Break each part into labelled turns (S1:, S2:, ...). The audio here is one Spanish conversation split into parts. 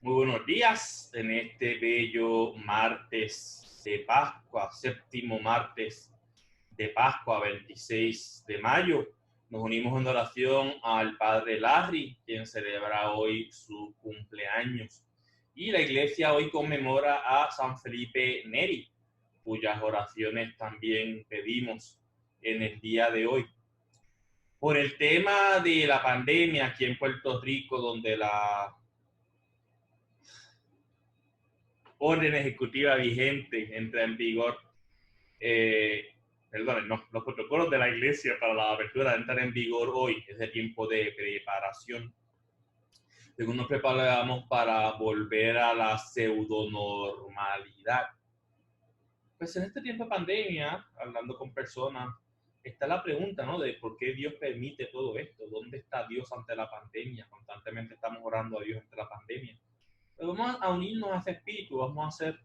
S1: Muy buenos días en este bello martes de Pascua, séptimo martes de Pascua, 26 de mayo. Nos unimos en oración al Padre Larry, quien celebra hoy su cumpleaños. Y la iglesia hoy conmemora a San Felipe Neri, cuyas oraciones también pedimos en el día de hoy. Por el tema de la pandemia aquí en Puerto Rico, donde la orden ejecutiva vigente entra en vigor, los protocolos de la iglesia para la apertura entran en vigor hoy, es el tiempo de preparación. Luego nos preparamos para volver a la pseudonormalidad. Pues en este tiempo de pandemia, hablando con personas, está la pregunta, ¿no? De por qué Dios permite todo esto. ¿Dónde está Dios ante la pandemia? Constantemente estamos orando a Dios ante la pandemia. Pero vamos a unirnos a ese espíritu, vamos a hacer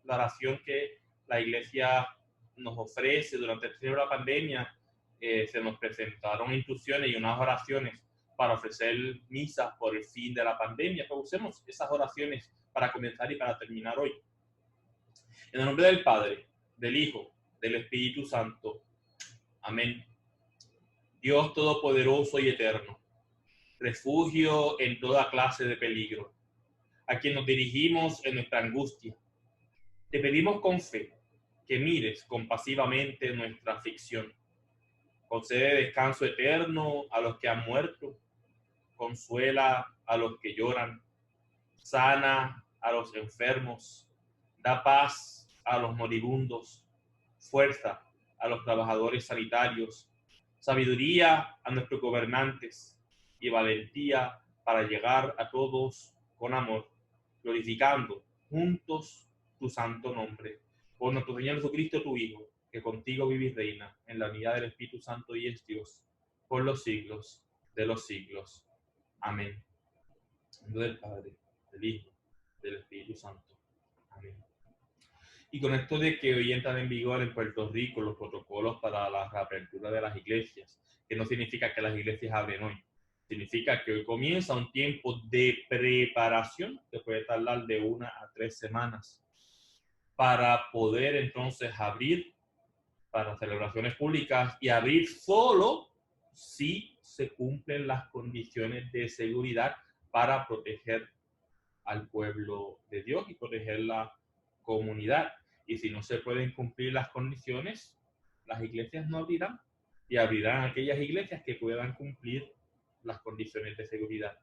S1: la oración que la iglesia nos ofrece durante el tiempo de la pandemia. Se nos presentaron instrucciones y unas oraciones para ofrecer misas por el fin de la pandemia. Pues usemos esas oraciones para comenzar y para terminar hoy. En el nombre del Padre, del Hijo, del Espíritu Santo. Amén. Dios Todopoderoso y Eterno, refugio en toda clase de peligro, a quien nos dirigimos en nuestra angustia. Te pedimos con fe que mires compasivamente nuestra aflicción. Concede descanso eterno a los que han muerto. Consuela a los que lloran. Sana a los enfermos. Da paz a los moribundos. Fuerza a los trabajadores sanitarios. Sabiduría a nuestros gobernantes. Y valentía para llegar a todos con amor, glorificando juntos tu santo nombre. Por nuestro Señor Jesucristo, tu Hijo, que contigo vive y reina en la unidad del Espíritu Santo y es Dios, por los siglos de los siglos. Amén. En nombre del Padre, del Hijo, del Espíritu Santo. Amén. Y con esto de que hoy entran en vigor en Puerto Rico los protocolos para la reapertura de las iglesias, que no significa que las iglesias abren hoy, significa que hoy comienza un tiempo de preparación que puede tardar de 1 a 3 semanas para poder entonces abrir para celebraciones públicas y abrir solo si se cumplen las condiciones de seguridad para proteger al pueblo de Dios y proteger la comunidad. Y si no se pueden cumplir las condiciones, las iglesias no abrirán y abrirán aquellas iglesias que puedan cumplir las condiciones de seguridad.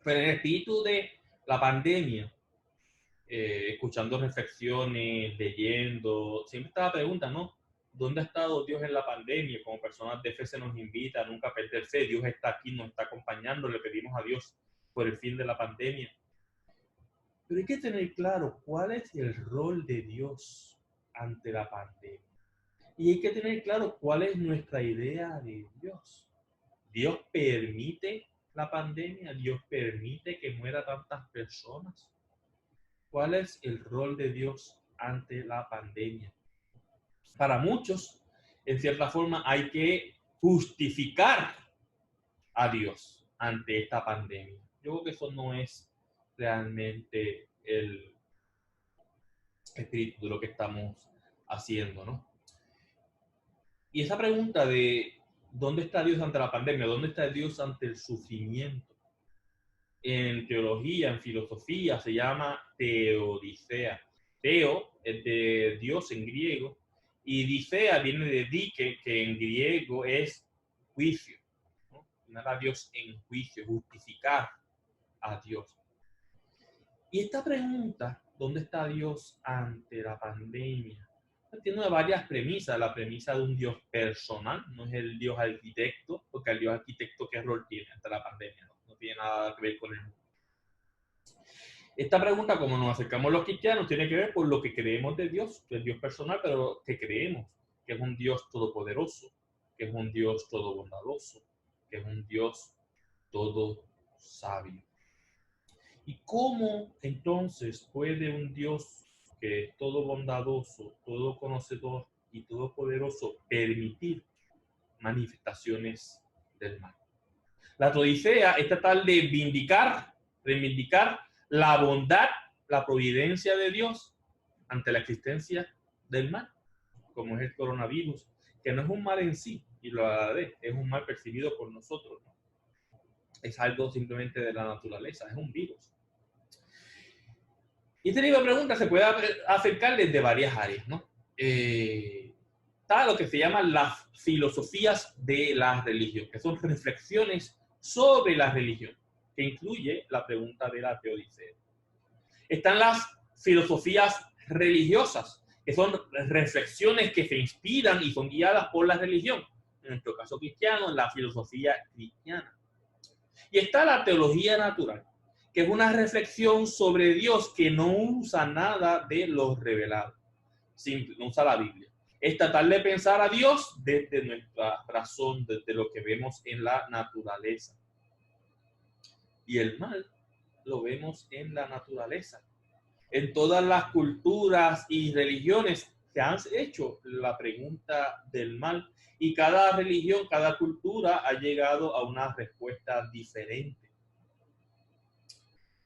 S1: Pero en el espíritu de la pandemia, escuchando reflexiones, leyendo, siempre está la pregunta, ¿no? ¿Dónde ha estado Dios en la pandemia? Como personas de fe se nos invita a nunca perder fe. Dios está aquí, nos está acompañando, le pedimos a Dios por el fin de la pandemia. Pero hay que tener claro cuál es el rol de Dios ante la pandemia. Y hay que tener claro cuál es nuestra idea de Dios. Dios permite la pandemia, Dios permite que mueran tantas personas. ¿Cuál es el rol de Dios ante la pandemia? Para muchos, en cierta forma, hay que justificar a Dios ante esta pandemia. Yo creo que eso no es realmente el espíritu de lo que estamos haciendo, ¿no? Y esa pregunta de ¿dónde está Dios ante la pandemia? ¿Dónde está Dios ante el sufrimiento? En teología, en filosofía, se llama teodicea. Teo es de Dios en griego y dicea viene de dike, que en griego es juicio, ¿no? Poner a Dios en juicio, justificar a Dios. Y esta pregunta, ¿dónde está Dios ante la pandemia? Tiene varias premisas. La premisa de un Dios personal, no es el Dios arquitecto, porque el Dios arquitecto, ¿qué rol tiene ante la pandemia? No tiene nada que ver con él. Esta pregunta, como nos acercamos los cristianos, tiene que ver con lo que creemos de Dios, del Dios personal, pero que creemos que es un Dios todopoderoso, que es un Dios todo bondadoso, que es un Dios todo sabio. ¿Y cómo entonces puede un Dios que es todo bondadoso, todo conocedor y todopoderoso permitir manifestaciones del mal? La teodicea es tratar de reivindicar la bondad, la providencia de Dios ante la existencia del mal, como es el coronavirus, que no es un mal en sí, y lo haré, es un mal percibido por nosotros, ¿no? Es algo simplemente de la naturaleza, es un virus. Y este tipo de preguntas se puede acercar desde varias áreas, ¿no? Está lo que se llaman las filosofías de la religión, que son reflexiones sobre la religión, que incluye la pregunta de la teodicea. Están las filosofías religiosas, que son reflexiones que se inspiran y son guiadas por la religión. En nuestro caso cristiano, la filosofía cristiana. Y está la teología natural, que es una reflexión sobre Dios que no usa nada de lo revelado, no usa la Biblia. Es tratar de pensar a Dios desde nuestra razón, desde lo que vemos en la naturaleza. Y el mal lo vemos en la naturaleza. En todas las culturas y religiones se han hecho la pregunta del mal y cada religión, cada cultura ha llegado a una respuesta diferente.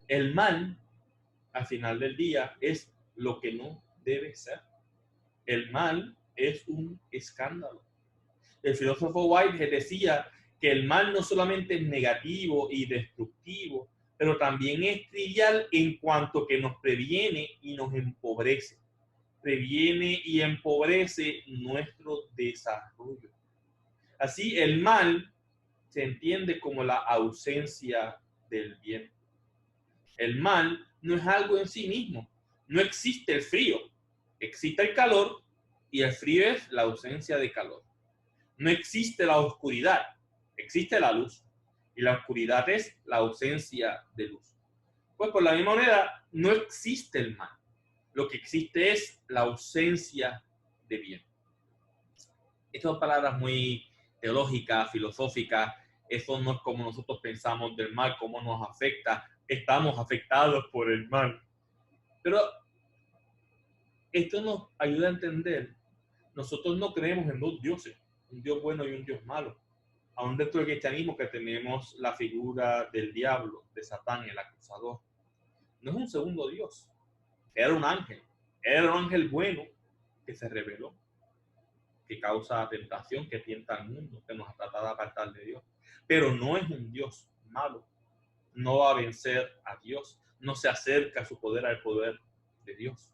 S1: El mal, al final del día, es lo que no debe ser. El mal es un escándalo. El filósofo Whitehead decía que el mal no solamente es negativo y destructivo, pero también es trivial en cuanto que nos previene y nos empobrece. Previene y empobrece nuestro desarrollo. Así, el mal se entiende como la ausencia del bien. El mal no es algo en sí mismo. No existe el frío. Existe el calor y el frío es la ausencia de calor. No existe la oscuridad. Existe la luz. Y la oscuridad es la ausencia de luz. Pues por la misma manera, no existe el mal. Lo que existe es la ausencia de bien. Estas son palabras muy teológicas, filosóficas. Eso no es como nosotros pensamos del mal, cómo nos afecta. Estamos afectados por el mal. Pero esto nos ayuda a entender, nosotros no creemos en dos dioses, un Dios bueno y un Dios malo. Aún dentro del cristianismo que tenemos la figura del diablo, de Satán, el acusador. No es un segundo Dios, era un ángel bueno que se rebeló, que causa tentación, que tienta al mundo, que nos ha tratado de apartar de Dios. Pero no es un Dios malo, no va a vencer a Dios, no se acerca a su poder, al poder de Dios.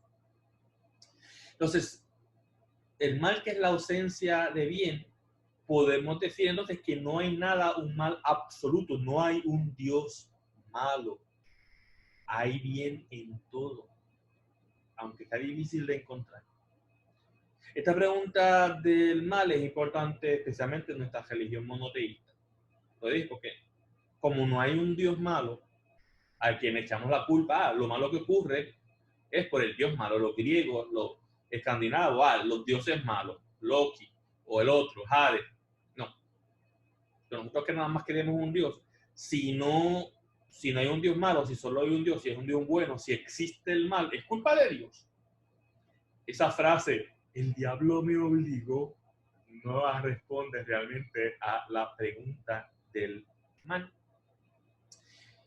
S1: Entonces, el mal, que es la ausencia de bien, podemos decir entonces que no hay nada, un mal absoluto, no hay un Dios malo. Hay bien en todo, aunque está difícil de encontrar. Esta pregunta del mal es importante especialmente en nuestra religión monoteísta. ¿Lo digo? Porque como no hay un Dios malo, a quien echamos la culpa, lo malo que ocurre es por el Dios malo, los griegos, los escandinavos, los dioses malos, Loki o el otro, Hades. No. Pero nosotros que nada más queremos un Dios, si no hay un Dios malo, si solo hay un Dios, si es un Dios bueno, si existe el mal, es culpa de Dios. Esa frase, el diablo me obligó, no responde realmente a la pregunta del mal.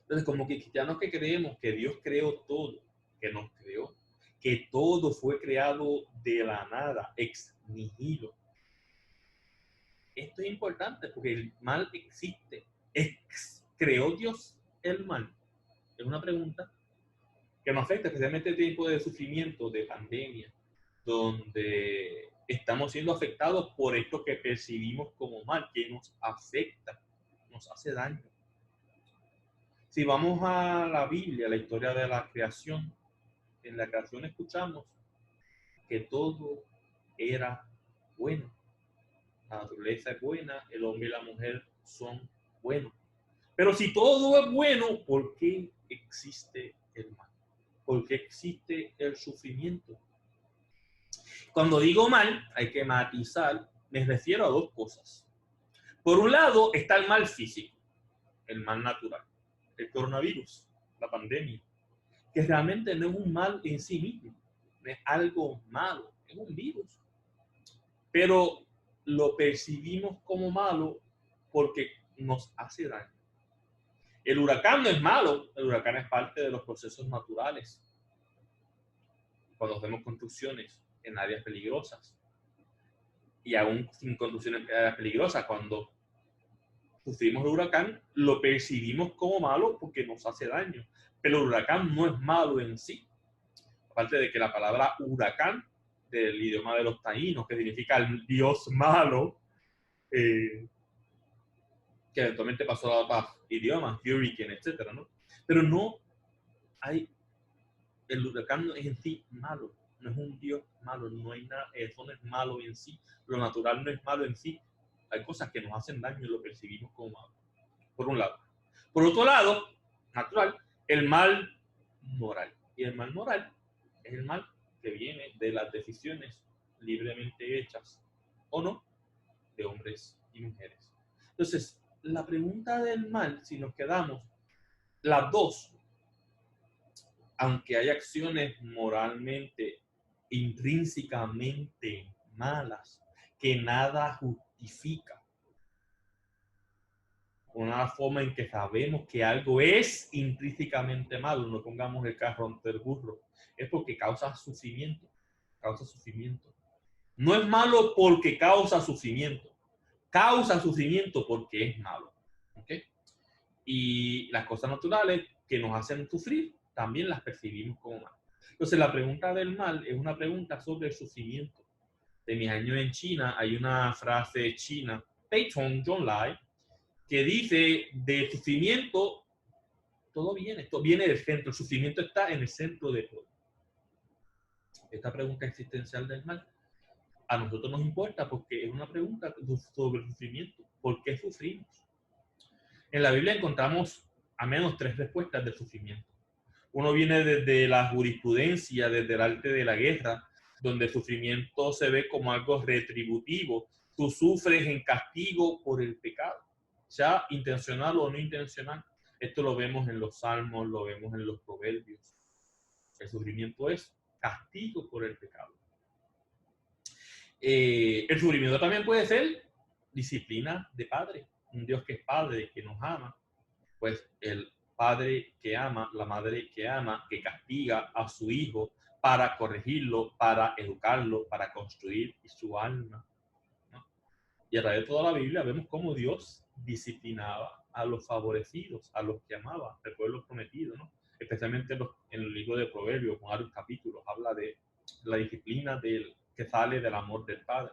S1: Entonces, como que cristianos que creemos que Dios creó todo, que nos creó, que todo fue creado de la nada, ex nihilo. Esto es importante porque el mal existe. ¿Creó Dios el mal? Es una pregunta que nos afecta, especialmente en tiempo de sufrimiento, de pandemia, donde estamos siendo afectados por esto que percibimos como mal, que nos afecta, nos hace daño. Si vamos a la Biblia, la historia de la creación, en la creación escuchamos que todo era bueno. La naturaleza es buena, el hombre y la mujer son buenos. Pero si todo es bueno, ¿por qué existe el mal? ¿Por qué existe el sufrimiento? Cuando digo mal, hay que matizar, me refiero a dos cosas. Por un lado está el mal físico, el mal natural, el coronavirus, la pandemia, que realmente no es un mal en sí mismo, no es algo malo, es un virus. Pero lo percibimos como malo porque nos hace daño. El huracán no es malo, el huracán es parte de los procesos naturales. Cuando hacemos construcciones en áreas peligrosas, y aún sin construcciones en áreas peligrosas, cuando sufrimos el huracán, lo percibimos como malo porque nos hace daño. Pero el huracán no es malo en sí. Aparte de que la palabra huracán, del idioma de los taínos, que significa el dios malo, que eventualmente pasó a otros idiomas, hurricane, etc., ¿no? Pero no hay, el huracán no es en sí malo, no es un dios malo, no hay nada, eso no es malo en sí, lo natural no es malo en sí, hay cosas que nos hacen daño y lo percibimos como malo, por un lado. Por otro lado, natural, el mal moral. Y el mal moral es el mal que viene de las decisiones libremente hechas o no de hombres y mujeres. Entonces, la pregunta del mal, si nos quedamos las dos, aunque hay acciones moralmente, intrínsecamente malas, que nada justifica, una forma en que sabemos que algo es intrínsecamente malo, no pongamos el carro ante el burro, es porque causa sufrimiento, causa sufrimiento. No es malo porque causa sufrimiento porque es malo. ¿Okay? Y las cosas naturales que nos hacen sufrir, también las percibimos como mal. Entonces, la pregunta del mal es una pregunta sobre el sufrimiento. De mis años en China, hay una frase china, Pei Chong Zhong Lai, que dice, de sufrimiento, todo viene del centro, el sufrimiento está en el centro de todo. Esta pregunta existencial del mal a nosotros nos importa porque es una pregunta sobre el sufrimiento. ¿Por qué sufrimos? En la Biblia encontramos al menos 3 respuestas del sufrimiento. Uno viene desde la jurisprudencia, desde el arte de la guerra, donde el sufrimiento se ve como algo retributivo. Tú sufres en castigo por el pecado, sea intencional o no intencional. Esto lo vemos en los salmos, lo vemos en los proverbios. El sufrimiento es castigo por el pecado. El sufrimiento también puede ser disciplina de padre. Un Dios que es padre, que nos ama, pues el padre que ama, la madre que ama, que castiga a su hijo para corregirlo, para educarlo, para construir su alma, ¿no? Y a través de toda la Biblia vemos cómo Dios disciplinaba a los favorecidos, a los que amaba, el pueblo prometido, ¿no? Especialmente en el libro de Proverbios, con varios capítulos, habla de la disciplina que sale del amor del Padre.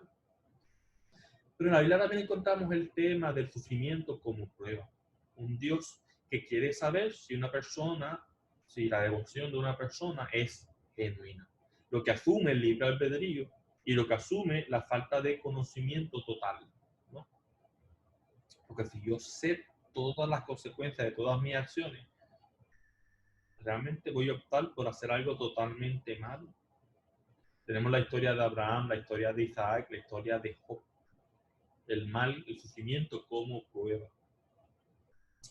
S1: Pero en la Biblia también encontramos el tema del sufrimiento como prueba. Un Dios que quiere saber si la devoción de una persona es genuina. Lo que asume el libre albedrío y lo que asume la falta de conocimiento total, ¿no? Porque si yo sé todas las consecuencias de todas mis acciones, realmente voy a optar por hacer algo totalmente malo. Tenemos la historia de Abraham, la historia de Isaac, la historia de Job. El mal, el sufrimiento como prueba.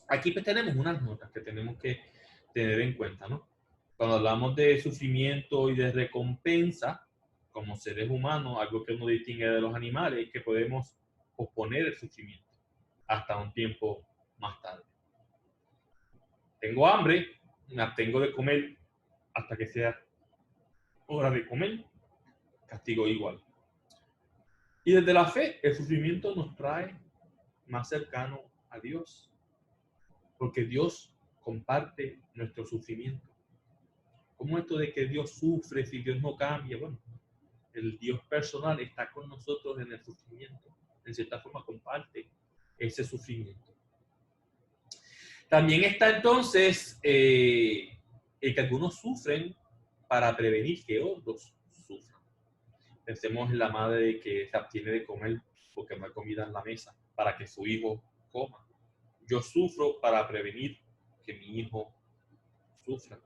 S1: Aquí pues tenemos unas notas que tenemos que tener en cuenta, ¿no? Cuando hablamos de sufrimiento y de recompensa, como seres humanos, algo que nos distingue de los animales es que podemos posponer el sufrimiento hasta un tiempo más tarde. Tengo hambre, me abstengo de comer hasta que sea hora de comer, castigo igual. Y desde la fe, el sufrimiento nos trae más cercano a Dios, porque Dios comparte nuestro sufrimiento. ¿Cómo esto de que Dios sufre si Dios no cambia? Bueno, el Dios personal está con nosotros en el sufrimiento. En cierta forma comparte ese sufrimiento. También está entonces el que algunos sufren para prevenir que otros sufran. Pensemos en la madre que se abstiene de comer porque no hay comida en la mesa para que su hijo coma. Yo sufro para prevenir que mi hijo sufra.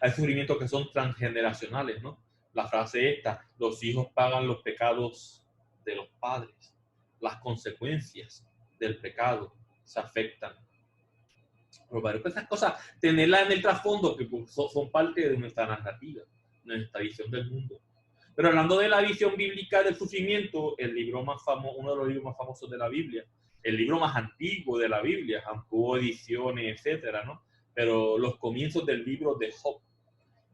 S1: Hay sufrimientos que son transgeneracionales, ¿no? La frase esta, los hijos pagan los pecados de los padres. Las consecuencias del pecado se afectan. Pero esas cosas, tenerlas en el trasfondo, que son parte de nuestra narrativa, nuestra visión del mundo. Pero hablando de la visión bíblica del sufrimiento, el libro más famoso, uno de los libros más famosos de la Biblia, el libro más antiguo de la Biblia, aunque hubo ediciones, etcétera, ¿no? Pero los comienzos del libro de Job,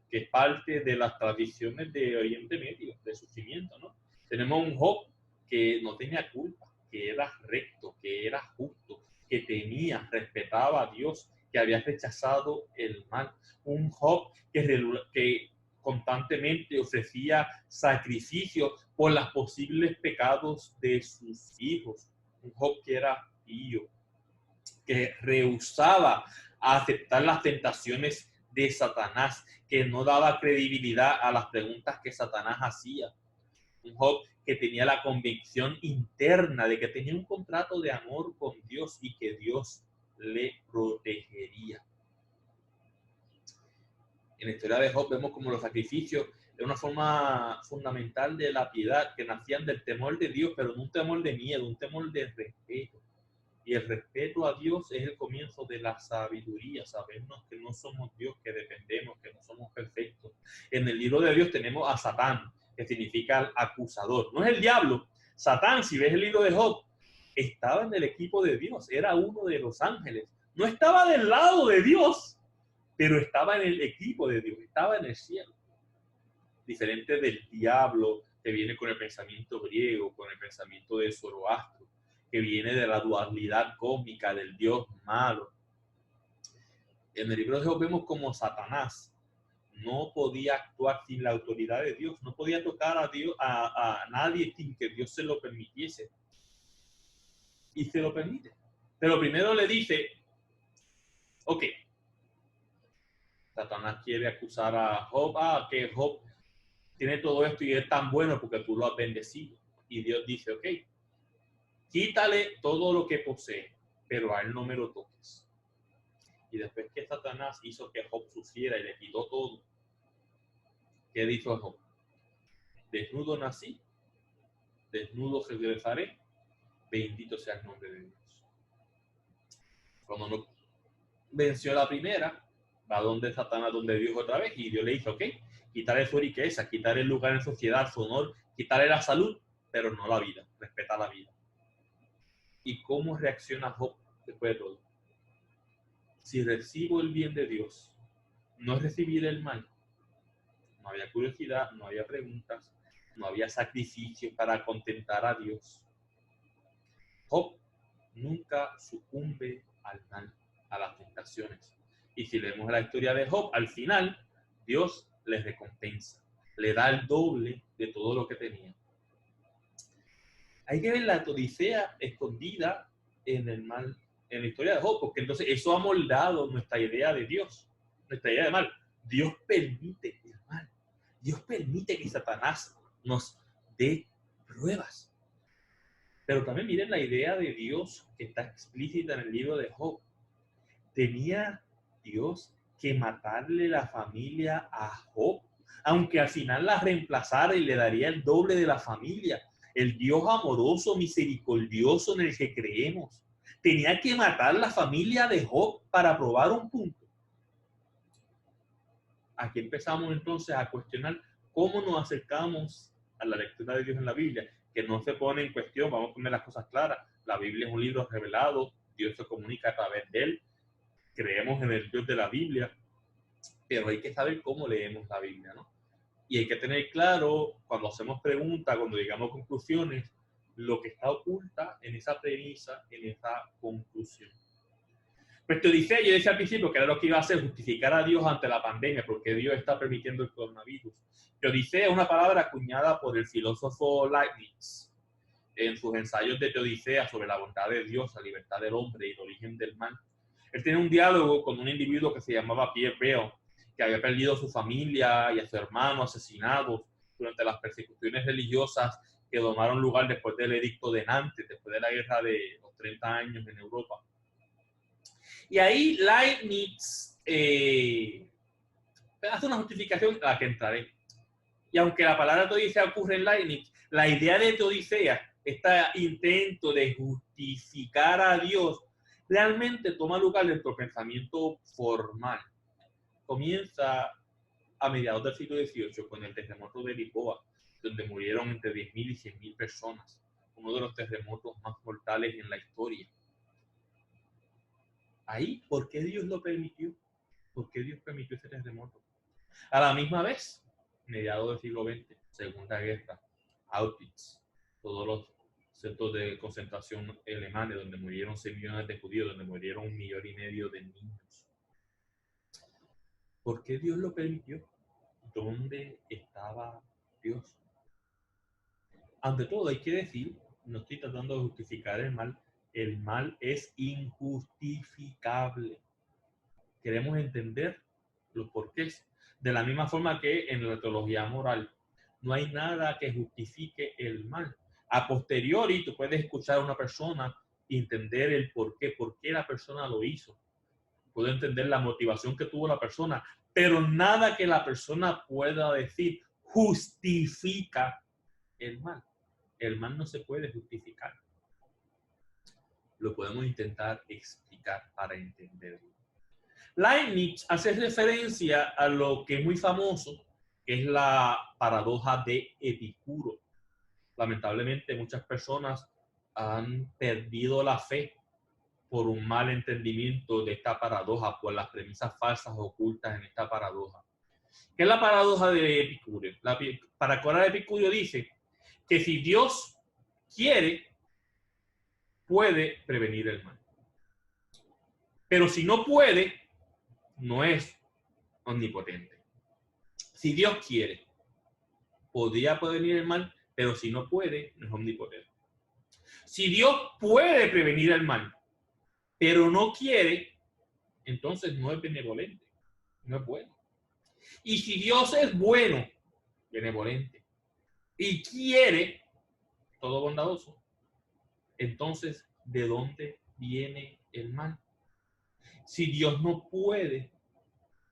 S1: que es parte de las tradiciones de Oriente Medio, de su cimiento, ¿no? Tenemos un Job que no tenía culpa, que era recto, que era justo, que temía, respetaba a Dios, que había rechazado el mal. Un Job que constantemente ofrecía sacrificios por los posibles pecados de sus hijos. Un Job que era pío, que rehusaba aceptar las tentaciones de Satanás, que no daba credibilidad a las preguntas que Satanás hacía. Un Job que tenía la convicción interna de que tenía un contrato de amor con Dios y que Dios le protegería. En la historia de Job vemos como los sacrificios de una forma fundamental de la piedad, que nacían del temor de Dios, pero no un temor de miedo, un temor de respeto. Y el respeto a Dios es el comienzo de la sabiduría, sabernos que no somos Dios, que dependemos, que no somos perfectos. En el libro de Dios tenemos a Satán, que significa el acusador. No es el diablo. Satán, si ves el libro de Job, estaba en el equipo de Dios, era uno de los ángeles. No estaba del lado de Dios, pero estaba en el equipo de Dios, estaba en el cielo. Diferente del diablo, que viene con el pensamiento griego, con el pensamiento de Zoroastro, que viene de la dualidad cósmica del Dios malo. En el libro de Job vemos como Satanás no podía actuar sin la autoridad de Dios, no podía tocar a Dios, a nadie sin que Dios se lo permitiese. Y se lo permite. Pero primero le dice, ok, Satanás quiere acusar a Job, que Job tiene todo esto y es tan bueno porque tú lo has bendecido. Y Dios dice, ok, quítale todo lo que posee, pero a él no me lo toques. Y después que Satanás hizo que Job sufriera y le quitó todo, ¿qué dijo Job? Desnudo nací, desnudo regresaré, bendito sea el nombre de Dios. Cuando no venció la primera, va donde Satanás, donde Dios otra vez, y Dios le dice, ok, quitarle su riqueza, quitarle el lugar en sociedad, su honor, quitarle la salud, pero no la vida, respeta la vida. ¿Y cómo reacciona Job después de todo? Si recibo el bien de Dios, no recibir el mal. No había curiosidad, no había preguntas, no había sacrificios para contentar a Dios. Job nunca sucumbe al mal, a las tentaciones. Y si leemos la historia de Job, al final Dios le recompensa, le da el doble de todo lo que tenía. Hay que ver la odisea escondida en el mal, en la historia de Job, porque entonces eso ha moldado nuestra idea de Dios, nuestra idea de mal. Dios permite el mal. Dios permite que Satanás nos dé pruebas. Pero también miren la idea de Dios que está explícita en el libro de Job. Tenía Dios que matarle la familia a Job, aunque al final la reemplazara y le daría el doble de la familia. El Dios amoroso, misericordioso en el que creemos, tenía que matar la familia de Job para probar un punto. Aquí empezamos entonces a cuestionar cómo nos acercamos a la lectura de Dios en la Biblia, que no se pone en cuestión, vamos a poner las cosas claras. La Biblia es un libro revelado, Dios se comunica a través de él, creemos en el Dios de la Biblia, pero hay que saber cómo leemos la Biblia, ¿no? Y hay que tener claro, cuando hacemos preguntas, cuando llegamos a conclusiones, lo que está oculta en esa premisa, en esa conclusión. Pues Teodicea, yo decía al principio que era lo que iba a hacer, justificar a Dios ante la pandemia, porque Dios está permitiendo el coronavirus. Teodicea es una palabra acuñada por el filósofo Leibniz en sus ensayos de Teodicea sobre la bondad de Dios, la libertad del hombre y el origen del mal. Él tiene un diálogo con un individuo que se llamaba Pierre Bell, que había perdido a su familia y a su hermano asesinados durante las persecuciones religiosas que tomaron lugar después del edicto de Nantes, después de la guerra de los 30 años en Europa. Y ahí Leibniz hace una justificación a la que entraré. Y aunque la palabra teodicea ocurre en Leibniz, la idea de teodicea, este intento de justificar a Dios, realmente toma lugar en nuestro pensamiento formal. Comienza a mediados del siglo XVIII con el terremoto de Lisboa, donde murieron entre 10.000 y 100.000 personas. uno de los terremotos más mortales en la historia. Ahí, ¿por qué Dios lo permitió? ¿Por qué Dios permitió ese terremoto? A la misma vez, mediados del siglo XX, Segunda Guerra, Auschwitz, todos los centros de concentración alemanes donde murieron 6 millones de judíos, donde murieron 1,5 millones de niños. ¿Por qué Dios lo permitió? ¿Dónde estaba Dios? Ante todo, hay que decir, no estoy tratando de justificar el mal es injustificable. Queremos entender los porqués. De la misma forma que en la teología moral, no hay nada que justifique el mal. A posteriori, tú puedes escuchar a una persona y entender el por qué la persona lo hizo. Puedo entender la motivación que tuvo la persona, pero nada que la persona pueda decir justifica el mal. El mal no se puede justificar. Lo podemos intentar explicar para entenderlo. Leibniz hace referencia a lo que es muy famoso, que es la paradoja de Epicuro. Lamentablemente, muchas personas han perdido la fe por un mal entendimiento de esta paradoja, por las premisas falsas ocultas en esta paradoja. ¿Qué es la paradoja de Epicuro? La paradoja de Epicuro dice que si Dios quiere, puede prevenir el mal. Pero si no puede, no es omnipotente. Si Dios quiere, podría prevenir el mal, pero si no puede, no es omnipotente. Si Dios puede prevenir el mal, pero no quiere, entonces no es benevolente, no es bueno. Y si Dios es bueno, benevolente, y quiere, todo bondadoso, entonces, ¿de dónde viene el mal? Si Dios no puede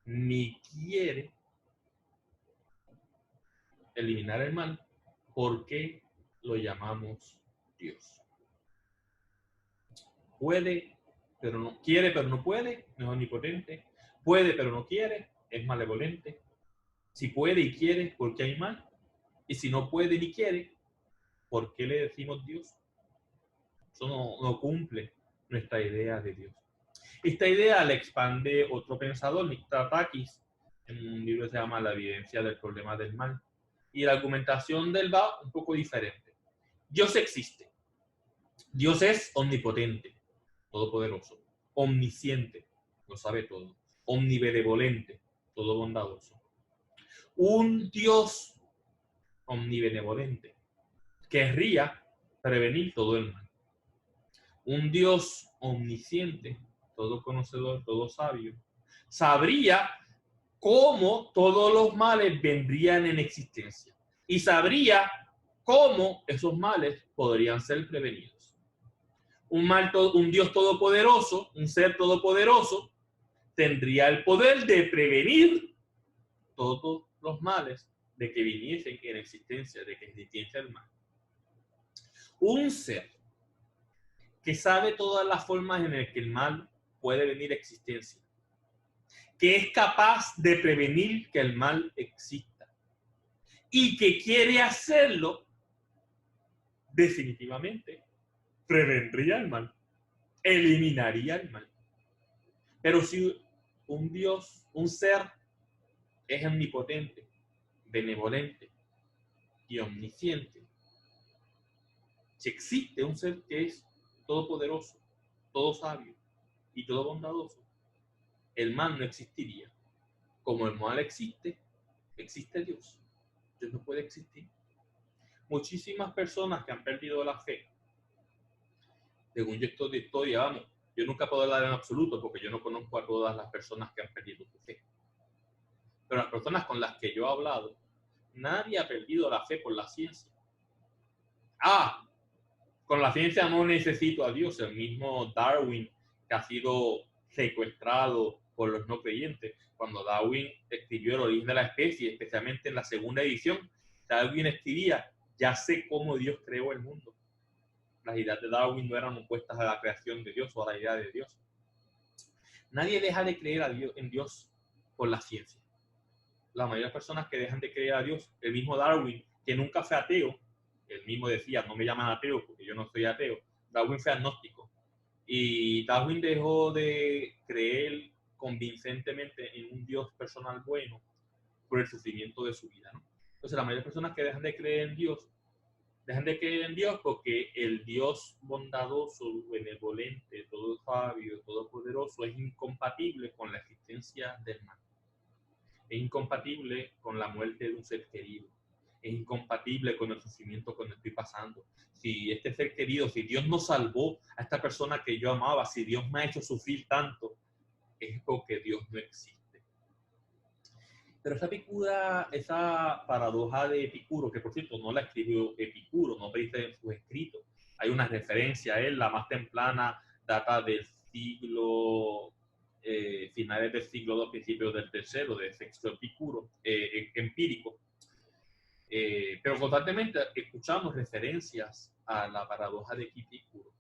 S1: ni quiere eliminar el mal, ¿por qué lo llamamos Dios? Puede, pero no quiere, pero no puede, no es omnipotente. Puede, pero no quiere, es malevolente. Si puede y quiere, ¿por qué hay mal? Y si no puede ni quiere, ¿por qué le decimos Dios? Eso no cumple nuestra idea de Dios. Esta idea la expande otro pensador, Mitsotakis, en un libro que se llama La evidencia del problema del mal. Y la argumentación de él va un poco diferente. Dios existe. Dios es omnipotente, todopoderoso, omnisciente, lo sabe todo, omnibenevolente, todo bondadoso. Un Dios omnibenevolente querría prevenir todo el mal. Un Dios omnisciente, todo conocedor, todo sabio, sabría cómo todos los males vendrían en existencia y sabría cómo esos males podrían ser prevenidos. Un Dios todopoderoso, un ser todopoderoso, tendría el poder de prevenir todos los males de que viniesen en existencia, de que existiese el mal. Un ser que sabe todas las formas en las que el mal puede venir a existencia, que es capaz de prevenir que el mal exista y que quiere hacerlo, definitivamente prevendría el mal, eliminaría el mal. Pero si un Dios, un ser, es omnipotente, benevolente y omnisciente, si existe un ser que es todopoderoso, todo sabio y todo bondadoso, el mal no existiría. Como el mal existe, existe Dios. Dios no puede existir. Muchísimas personas que han perdido la fe, según yo estoy de historia, vamos, yo nunca puedo hablar en absoluto porque yo no conozco a todas las personas que han perdido su fe. Pero las personas con las que yo he hablado, nadie ha perdido la fe por la ciencia. Con la ciencia no necesito a Dios. El mismo Darwin, que ha sido secuestrado por los no creyentes. Cuando Darwin escribió El origen de la especie, especialmente en la segunda edición, Darwin escribía, ya sé cómo Dios creó el mundo. Las ideas de Darwin no eran opuestas a la creación de Dios o a la idea de Dios. Nadie deja de creer en Dios por la ciencia. La mayoría de personas que dejan de creer a Dios, el mismo Darwin, que nunca fue ateo, Él mismo decía, no me llaman ateo porque yo no soy ateo. Darwin fue agnóstico. Y Darwin dejó de creer convincentemente en un Dios personal bueno por el sufrimiento de su vida, ¿no? Entonces, la mayoría de personas que dejan de creer en Dios porque el Dios bondadoso, benevolente, todo sabio, todopoderoso es incompatible con la existencia del mal. Es incompatible con la muerte de un ser querido. Es incompatible con el sufrimiento que estoy pasando. Si este ser querido, si Dios no salvó a esta persona que yo amaba, si Dios me ha hecho sufrir tanto, es porque Dios no existe. Pero esa paradoja de Epicuro, que por cierto no la escribió Epicuro, no dice en sus escritos, hay una referencia a él, la más temprana data del siglo, finales del siglo II, principios del tercero, de Sexto Epicuro, empírico. Pero constantemente escuchamos referencias a la paradoja de Epicuro,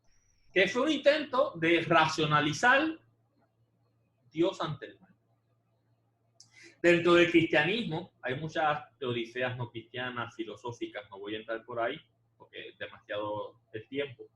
S1: que fue un intento de racionalizar Dios ante el mal. Dentro del cristianismo hay muchas teodiceas no cristianas, filosóficas, no voy a entrar por ahí porque es demasiado el tiempo.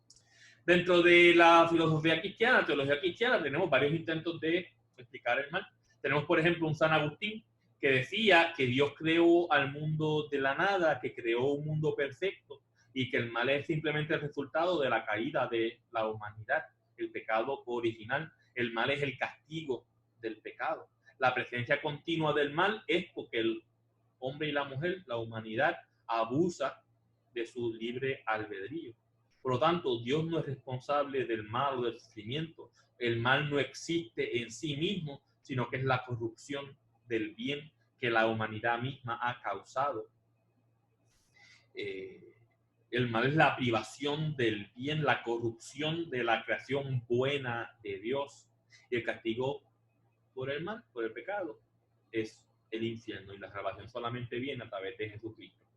S1: Dentro de la filosofía cristiana, teología cristiana, tenemos varios intentos de explicar el mal. Tenemos, por ejemplo, un San Agustín que decía que Dios creó al mundo de la nada, que creó un mundo perfecto y que el mal es simplemente el resultado de la caída de la humanidad, el pecado original. El mal es el castigo del pecado. La presencia continua del mal es porque el hombre y la mujer, la humanidad, abusa de su libre albedrío. Por lo tanto, Dios no es responsable del mal o del sufrimiento. El mal no existe en sí mismo, sino que es la corrupción del bien que la humanidad misma ha causado. El mal es la privación del bien, la corrupción de la creación buena de Dios. Y el castigo por el mal, por el pecado, es el infierno, y la salvación solamente viene a través de Jesucristo.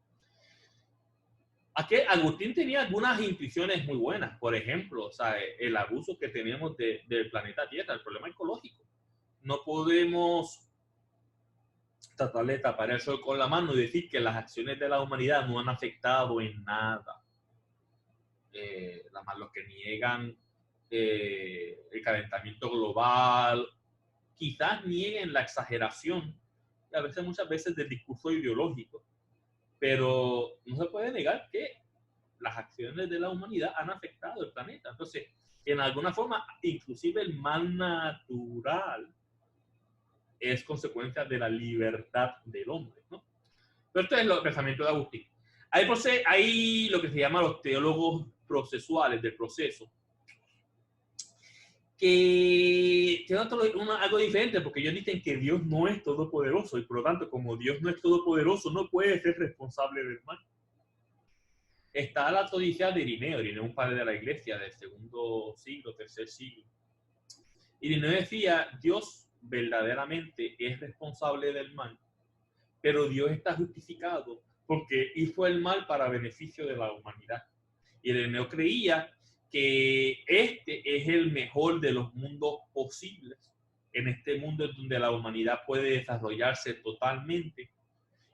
S1: Aquí Agustín tenía algunas intuiciones muy buenas, por ejemplo, o sea, el abuso que tenemos del planeta Tierra, el problema ecológico. No podemos tratar de tapar el sol con la mano y decir que las acciones de la humanidad no han afectado en nada. Los que niegan el calentamiento global, quizás nieguen la exageración, y a veces, muchas veces, del discurso ideológico, pero no se puede negar que las acciones de la humanidad han afectado el planeta. Entonces, en alguna forma, inclusive el mal natural es consecuencia de la libertad del hombre, ¿no? Pero esto es el pensamiento de Agustín. Hay lo que se llama los teólogos procesuales del proceso, que tienen algo diferente, porque ellos dicen que Dios no es todopoderoso, y por lo tanto, como Dios no es todopoderoso, no puede ser responsable del mal. Está la Odisea de Irineo. Irineo es un padre de la iglesia del segundo siglo, tercer siglo. Irineo decía, Dios verdaderamente es responsable del mal, pero Dios está justificado porque hizo el mal para beneficio de la humanidad. Irineo creía que este es el mejor de los mundos posibles, en este mundo en donde la humanidad puede desarrollarse totalmente.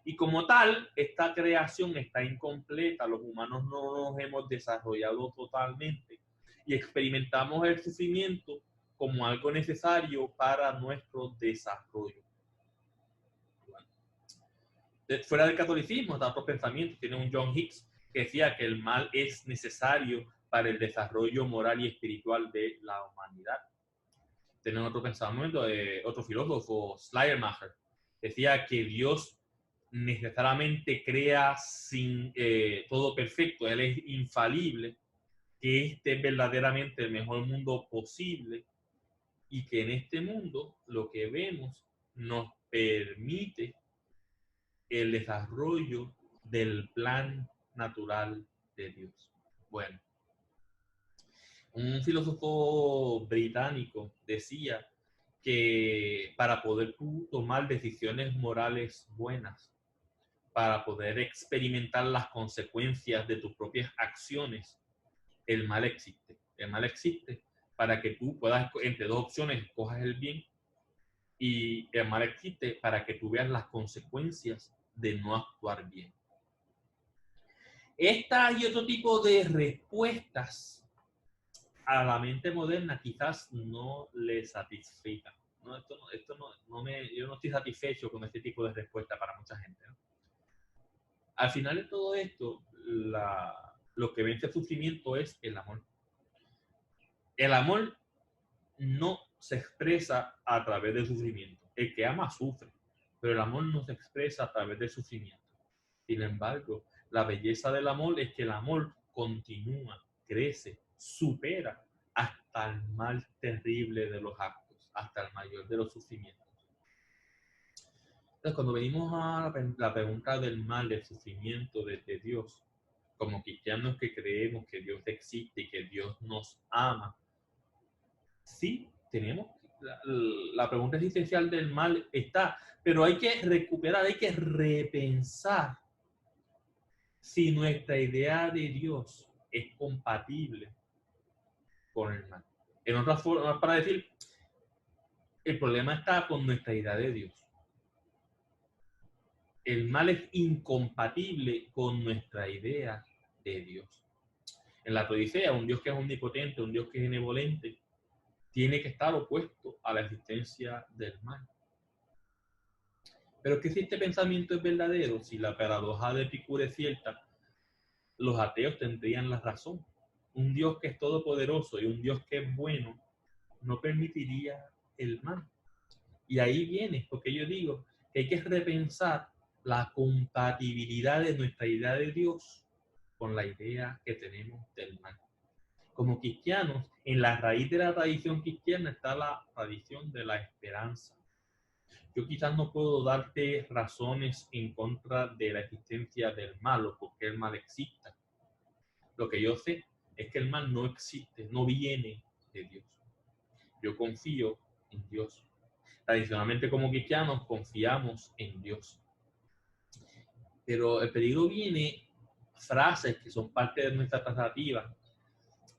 S1: Y como tal, esta creación está incompleta, los humanos no nos hemos desarrollado totalmente y experimentamos el sufrimiento como algo necesario para nuestro desarrollo. Bueno, fuera del catolicismo, está otro pensamiento. Tiene un John Hicks que decía que el mal es necesario para el desarrollo moral y espiritual de la humanidad. Tiene otro pensamiento de otro filósofo, Schleiermacher, decía que Dios necesariamente crea sin todo perfecto, Él es infalible, que este es verdaderamente el mejor mundo posible, y que en este mundo lo que vemos nos permite el desarrollo del plan natural de Dios. Bueno, un filósofo británico decía que para poder tomar decisiones morales buenas, para poder experimentar las consecuencias de tus propias acciones, el mal existe. El mal existe para que tú puedas, entre dos opciones, escojas el bien, y el mal existe para que tú veas las consecuencias de no actuar bien. Esta y otro tipo de respuestas a la mente moderna quizás no le satisfica. No, yo no estoy satisfecho con este tipo de respuesta para mucha gente, ¿no? Al final de todo esto, lo que vence el sufrimiento es el amor. El amor no se expresa a través del sufrimiento. El que ama sufre, pero el amor no se expresa a través del sufrimiento. Sin embargo, la belleza del amor es que el amor continúa, crece, supera hasta el mal terrible de los actos, hasta el mayor de los sufrimientos. Entonces, cuando venimos a la pregunta del mal, del sufrimiento de Dios, como cristianos que creemos que Dios existe y que Dios nos ama, sí, tenemos la pregunta existencial del mal está, pero hay que recuperar, hay que repensar si nuestra idea de Dios es compatible con el mal. En otras formas, para decir, el problema está con nuestra idea de Dios. El mal es incompatible con nuestra idea de Dios. En la Odisea, un Dios que es omnipotente, un Dios que es benevolente, tiene que estar opuesto a la existencia del mal. Pero que si este pensamiento es verdadero, si la paradoja de Epicuro es cierta, los ateos tendrían la razón. Un Dios que es todopoderoso y un Dios que es bueno no permitiría el mal. Y ahí viene, porque yo digo que hay que repensar la compatibilidad de nuestra idea de Dios con la idea que tenemos del mal. Como cristianos, en la raíz de la tradición cristiana está la tradición de la esperanza. Yo quizás no puedo darte razones en contra de la existencia del mal o porque el mal exista. Lo que yo sé es que el mal no existe, no viene de Dios. Yo confío en Dios. Tradicionalmente como cristianos confiamos en Dios. Pero el peligro viene frases que son parte de nuestra narrativa.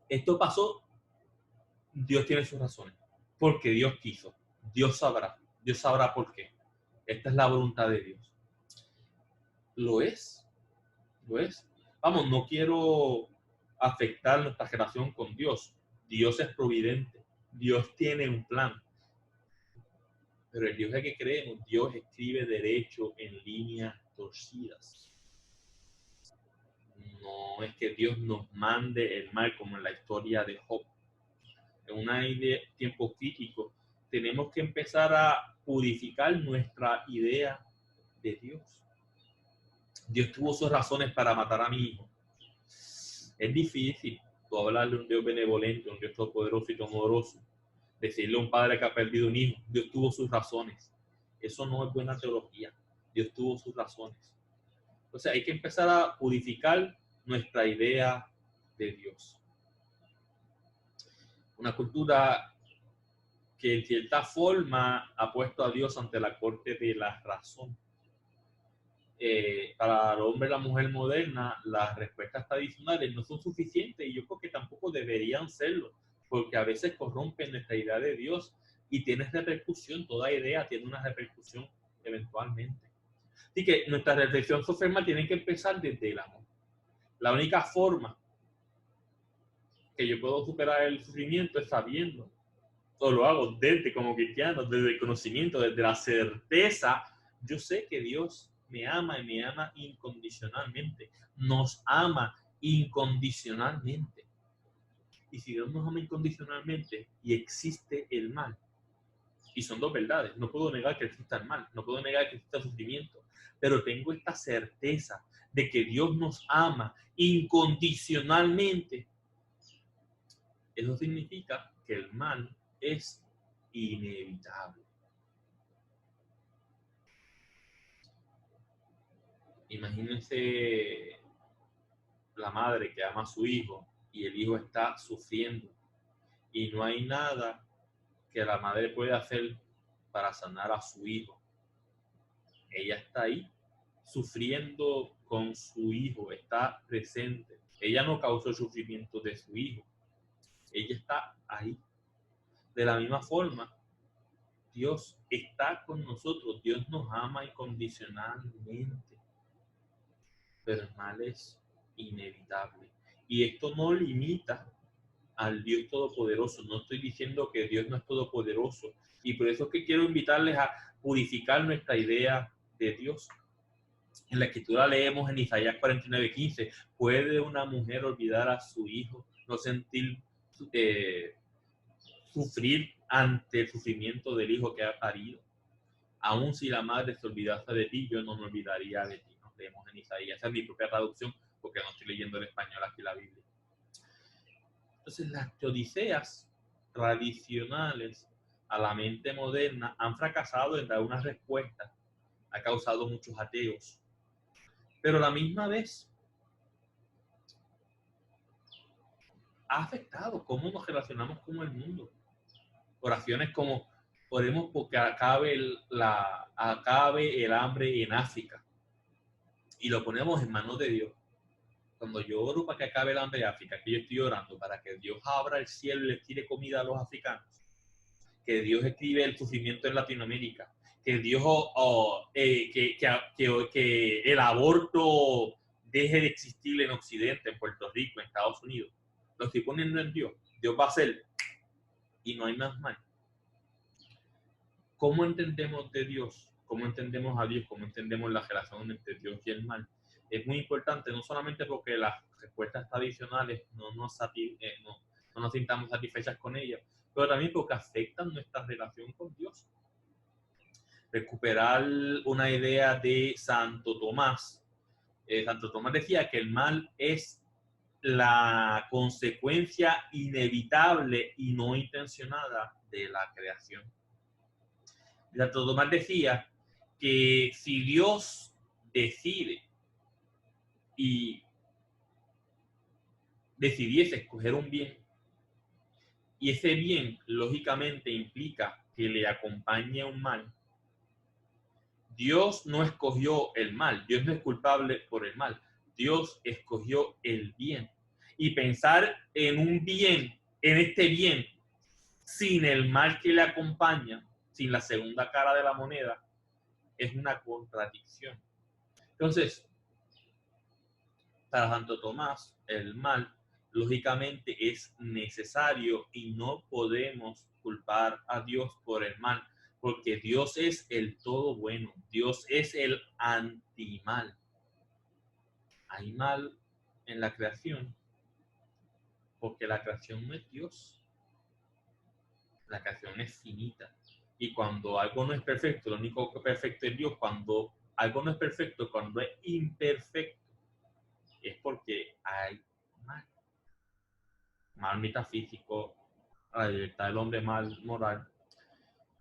S1: Esto pasó, Dios tiene sus razones. Porque Dios quiso. Dios sabrá por qué. Esta es la voluntad de Dios. Lo es. Vamos, no quiero afectar nuestra relación con Dios. Dios es providente. Dios tiene un plan. Pero el Dios en que creemos, Dios escribe derecho en líneas torcidas. No es que Dios nos mande el mal como en la historia de Job. En un tiempo crítico, tenemos que empezar a purificar nuestra idea de Dios. Dios tuvo sus razones para matar a mi hijo. Es difícil hablar de un Dios benevolente, un Dios todopoderoso y todopoderoso. Decirle a un padre que ha perdido un hijo, Dios tuvo sus razones. Eso no es buena teología. Dios tuvo sus razones. Entonces hay que empezar a purificar nuestra idea de Dios. Una cultura que en cierta forma ha puesto a Dios ante la corte de la razón. Para el hombre y la mujer moderna, las respuestas tradicionales no son suficientes y yo creo que tampoco deberían serlo, porque a veces corrompen nuestra idea de Dios y tiene repercusión, toda idea tiene una repercusión eventualmente. Así que nuestra reflexión social tiene que empezar desde el amor. La única forma que yo puedo superar el sufrimiento es sabiendo, o lo hago desde como cristiano, desde el conocimiento, desde la certeza. Yo sé que Dios me ama y me ama incondicionalmente. Nos ama incondicionalmente. Y si Dios nos ama incondicionalmente y existe el mal, y son dos verdades, no puedo negar que exista el mal, no puedo negar que exista el sufrimiento, pero tengo esta certeza de que Dios nos ama incondicionalmente. Eso significa que el mal es inevitable. Imagínense la madre que ama a su hijo y el hijo está sufriendo y no hay nada que la madre pueda hacer para sanar a su hijo. Ella está ahí sufriendo con su hijo, está presente. Ella no causó el sufrimiento de su hijo. Ella está ahí. De la misma forma, Dios está con nosotros. Dios nos ama incondicionalmente. Pero el mal es inevitable. Y esto no limita al Dios Todopoderoso. No estoy diciendo que Dios no es todopoderoso. Y por eso es que quiero invitarles a purificar nuestra idea de Dios. En la Escritura leemos en Isaías 49:15, ¿puede una mujer olvidar a su hijo, no sentir sufrir ante el sufrimiento del hijo que ha parido? Aún si la madre se olvidase de ti, yo no me olvidaría de ti. Nos leemos en Isaías. Esa es mi propia traducción, porque no estoy leyendo en español aquí la Biblia. Entonces, las teodiceas tradicionales a la mente moderna han fracasado en dar una respuesta. Ha causado muchos ateos. Pero a la misma vez ha afectado cómo nos relacionamos con el mundo. Oraciones como, oremos porque acabe el hambre en África. Y lo ponemos en manos de Dios. Cuando yo oro para que acabe el hambre en África, que yo estoy orando para que Dios abra el cielo y les tire comida a los africanos, que Dios escribe el sufrimiento en Latinoamérica, que Dios que el aborto deje de existir en Occidente, en Puerto Rico, en Estados Unidos. Lo estoy poniendo en Dios. Dios va a hacer y no hay más mal. ¿Cómo entendemos de Dios? ¿Cómo entendemos a Dios? ¿Cómo entendemos la relación entre Dios y el mal? Es muy importante, no solamente porque las respuestas tradicionales no nos sintamos satisfechas con ellas, pero también porque afectan nuestra relación con Dios. Recuperar una idea de Santo Tomás. Santo Tomás decía que el mal es la consecuencia inevitable y no intencionada de la creación. Santo Tomás decía que si Dios decide y decidiese escoger un bien, y ese bien lógicamente implica que le acompañe un mal, Dios no escogió el mal, Dios no es culpable por el mal, Dios escogió el bien. Y pensar en un bien, en este bien, sin el mal que le acompaña, sin la segunda cara de la moneda, es una contradicción. Entonces, para Santo Tomás, el mal lógicamente es necesario y no podemos culpar a Dios por el mal, porque Dios es el todo bueno, Dios es el antimal. Hay mal en la creación porque la creación no es Dios, la creación es finita. Y cuando algo no es perfecto, lo único que es perfecto es Dios. Cuando algo no es perfecto, cuando es imperfecto, es porque hay mal. Mal metafísico, la libertad del hombre, mal moral.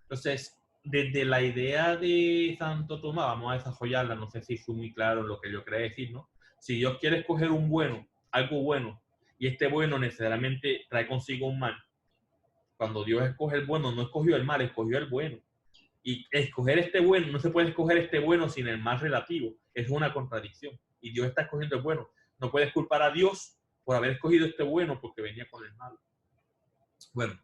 S1: Entonces, desde la idea de Santo Tomás, vamos a desarrollarla, no sé si fue muy claro lo que yo quería decir, ¿no? Si Dios quiere escoger un bueno, algo bueno, y este bueno necesariamente trae consigo un mal, cuando Dios escoge el bueno, no escogió el mal, escogió el bueno. Y escoger este bueno, no se puede escoger este bueno sin el mal relativo, es una contradicción. Y Dios está escogiendo el bueno. No puedes culpar a Dios por haber escogido este bueno porque venía con el malo. Bueno,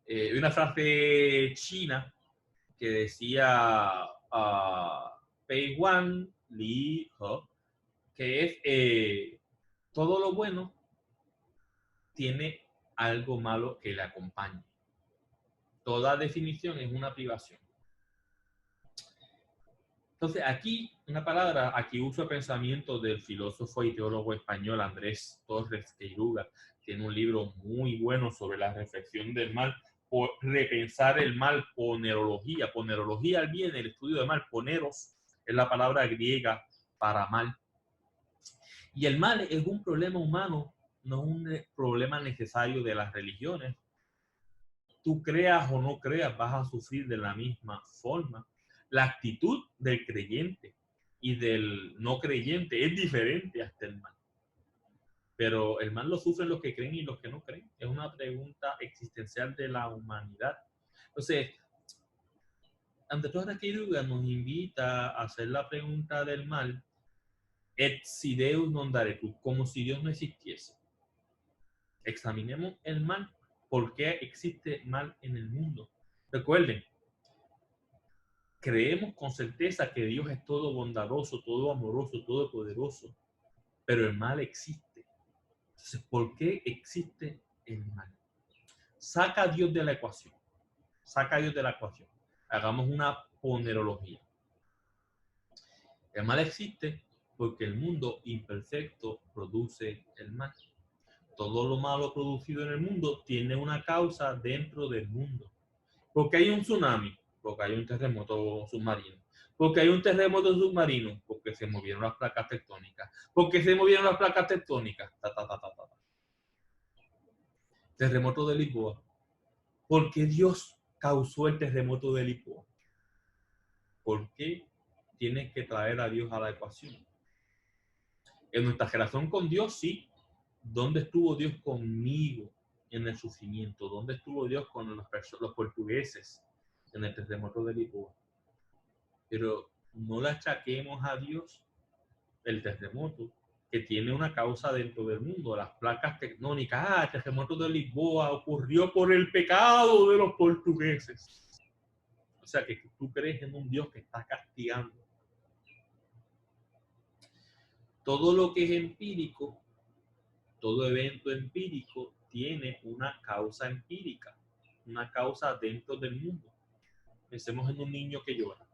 S1: hay una frase china que decía Pei Wan Li He, que es todo lo bueno tiene algo malo que le acompaña. Toda definición es una privación. Entonces, aquí, una palabra, aquí uso el pensamiento del filósofo y teólogo español Andrés Torres Queiruga. Tiene un libro muy bueno sobre la reflexión del mal, por repensar el mal, ponerología. Ponerología viene el estudio del mal. Poneros es la palabra griega para mal. Y el mal es un problema humano, no es un problema necesario de las religiones. Tú creas o no creas, vas a sufrir de la misma forma. La actitud del creyente y del no creyente es diferente hasta el mal. Pero el mal lo sufren los que creen y los que no creen. Es una pregunta existencial de la humanidad. Entonces, ante toda esta Queiruga nos invita a hacer la pregunta del mal, et si Deus non daretur, como si Dios no existiese. Examinemos el mal. ¿Por qué existe mal en el mundo? Recuerden, creemos con certeza que Dios es todo bondadoso, todo amoroso, todo poderoso, pero el mal existe. Entonces, ¿por qué existe el mal? Saca a Dios de la ecuación. Saca a Dios de la ecuación. Hagamos una ponerología. El mal existe porque el mundo imperfecto produce el mal. Todo lo malo producido en el mundo tiene una causa dentro del mundo. ¿Por qué hay un tsunami? Porque hay un terremoto submarino. Porque hay un terremoto submarino, porque se movieron las placas tectónicas. Porque se movieron las placas tectónicas. Terremoto de Lisboa. ¿Por qué Dios causó el terremoto de Lisboa? ¿Por qué tienes que traer a Dios a la ecuación? En nuestra relación con Dios, sí. ¿Dónde estuvo Dios conmigo en el sufrimiento? ¿Dónde estuvo Dios con los portugueses en el terremoto de Lisboa? Pero no le achaquemos a Dios el terremoto, que tiene una causa dentro del mundo, las placas tectónicas. El terremoto de Lisboa ocurrió por el pecado de los portugueses. O sea, que tú crees en un Dios que está castigando. Todo lo que es empírico, todo evento empírico tiene una causa empírica, una causa dentro del mundo. Pensemos en un niño que llora.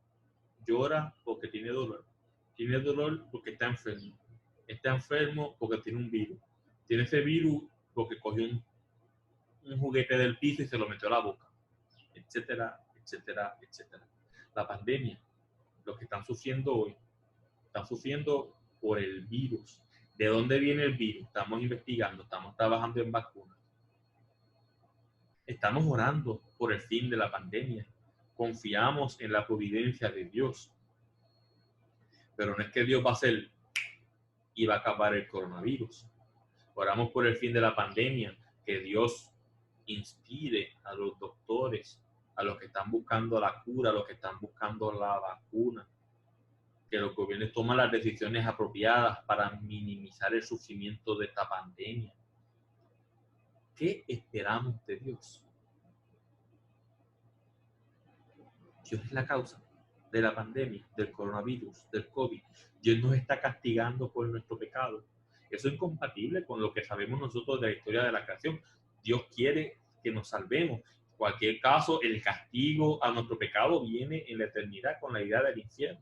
S1: Llora porque tiene dolor. Tiene dolor porque está enfermo. Está enfermo porque tiene un virus. Tiene ese virus porque cogió un juguete del piso y se lo metió a la boca, etcétera, etcétera, etcétera. La pandemia, los que están sufriendo hoy, están sufriendo por el virus. ¿De dónde viene el virus? Estamos investigando, estamos trabajando en vacunas. Estamos orando por el fin de la pandemia. Confiamos en la providencia de Dios. Pero no es que Dios va a hacer y va a acabar el coronavirus. Oramos por el fin de la pandemia, que Dios inspire a los doctores, a los que están buscando la cura, a los que están buscando la vacuna, que los gobiernos tomen las decisiones apropiadas para minimizar el sufrimiento de esta pandemia. ¿Qué esperamos de Dios? Dios es la causa de la pandemia, del coronavirus, del COVID. Dios nos está castigando por nuestro pecado. Eso es incompatible con lo que sabemos nosotros de la historia de la creación. Dios quiere que nos salvemos. En cualquier caso, el castigo a nuestro pecado viene en la eternidad con la idea del infierno.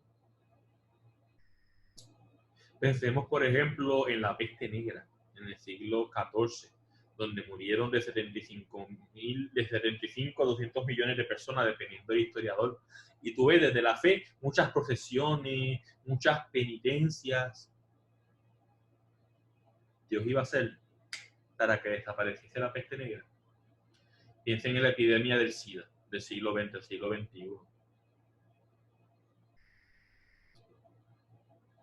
S1: Pensemos, por ejemplo, en la peste negra en el siglo XIV, donde murieron de 75 a 200 millones de personas, dependiendo del historiador. Y tú ves desde la fe muchas procesiones, muchas penitencias. Dios iba a hacer para que desapareciese la peste negra. Piensen en la epidemia del SIDA, del siglo XX, del siglo XXI.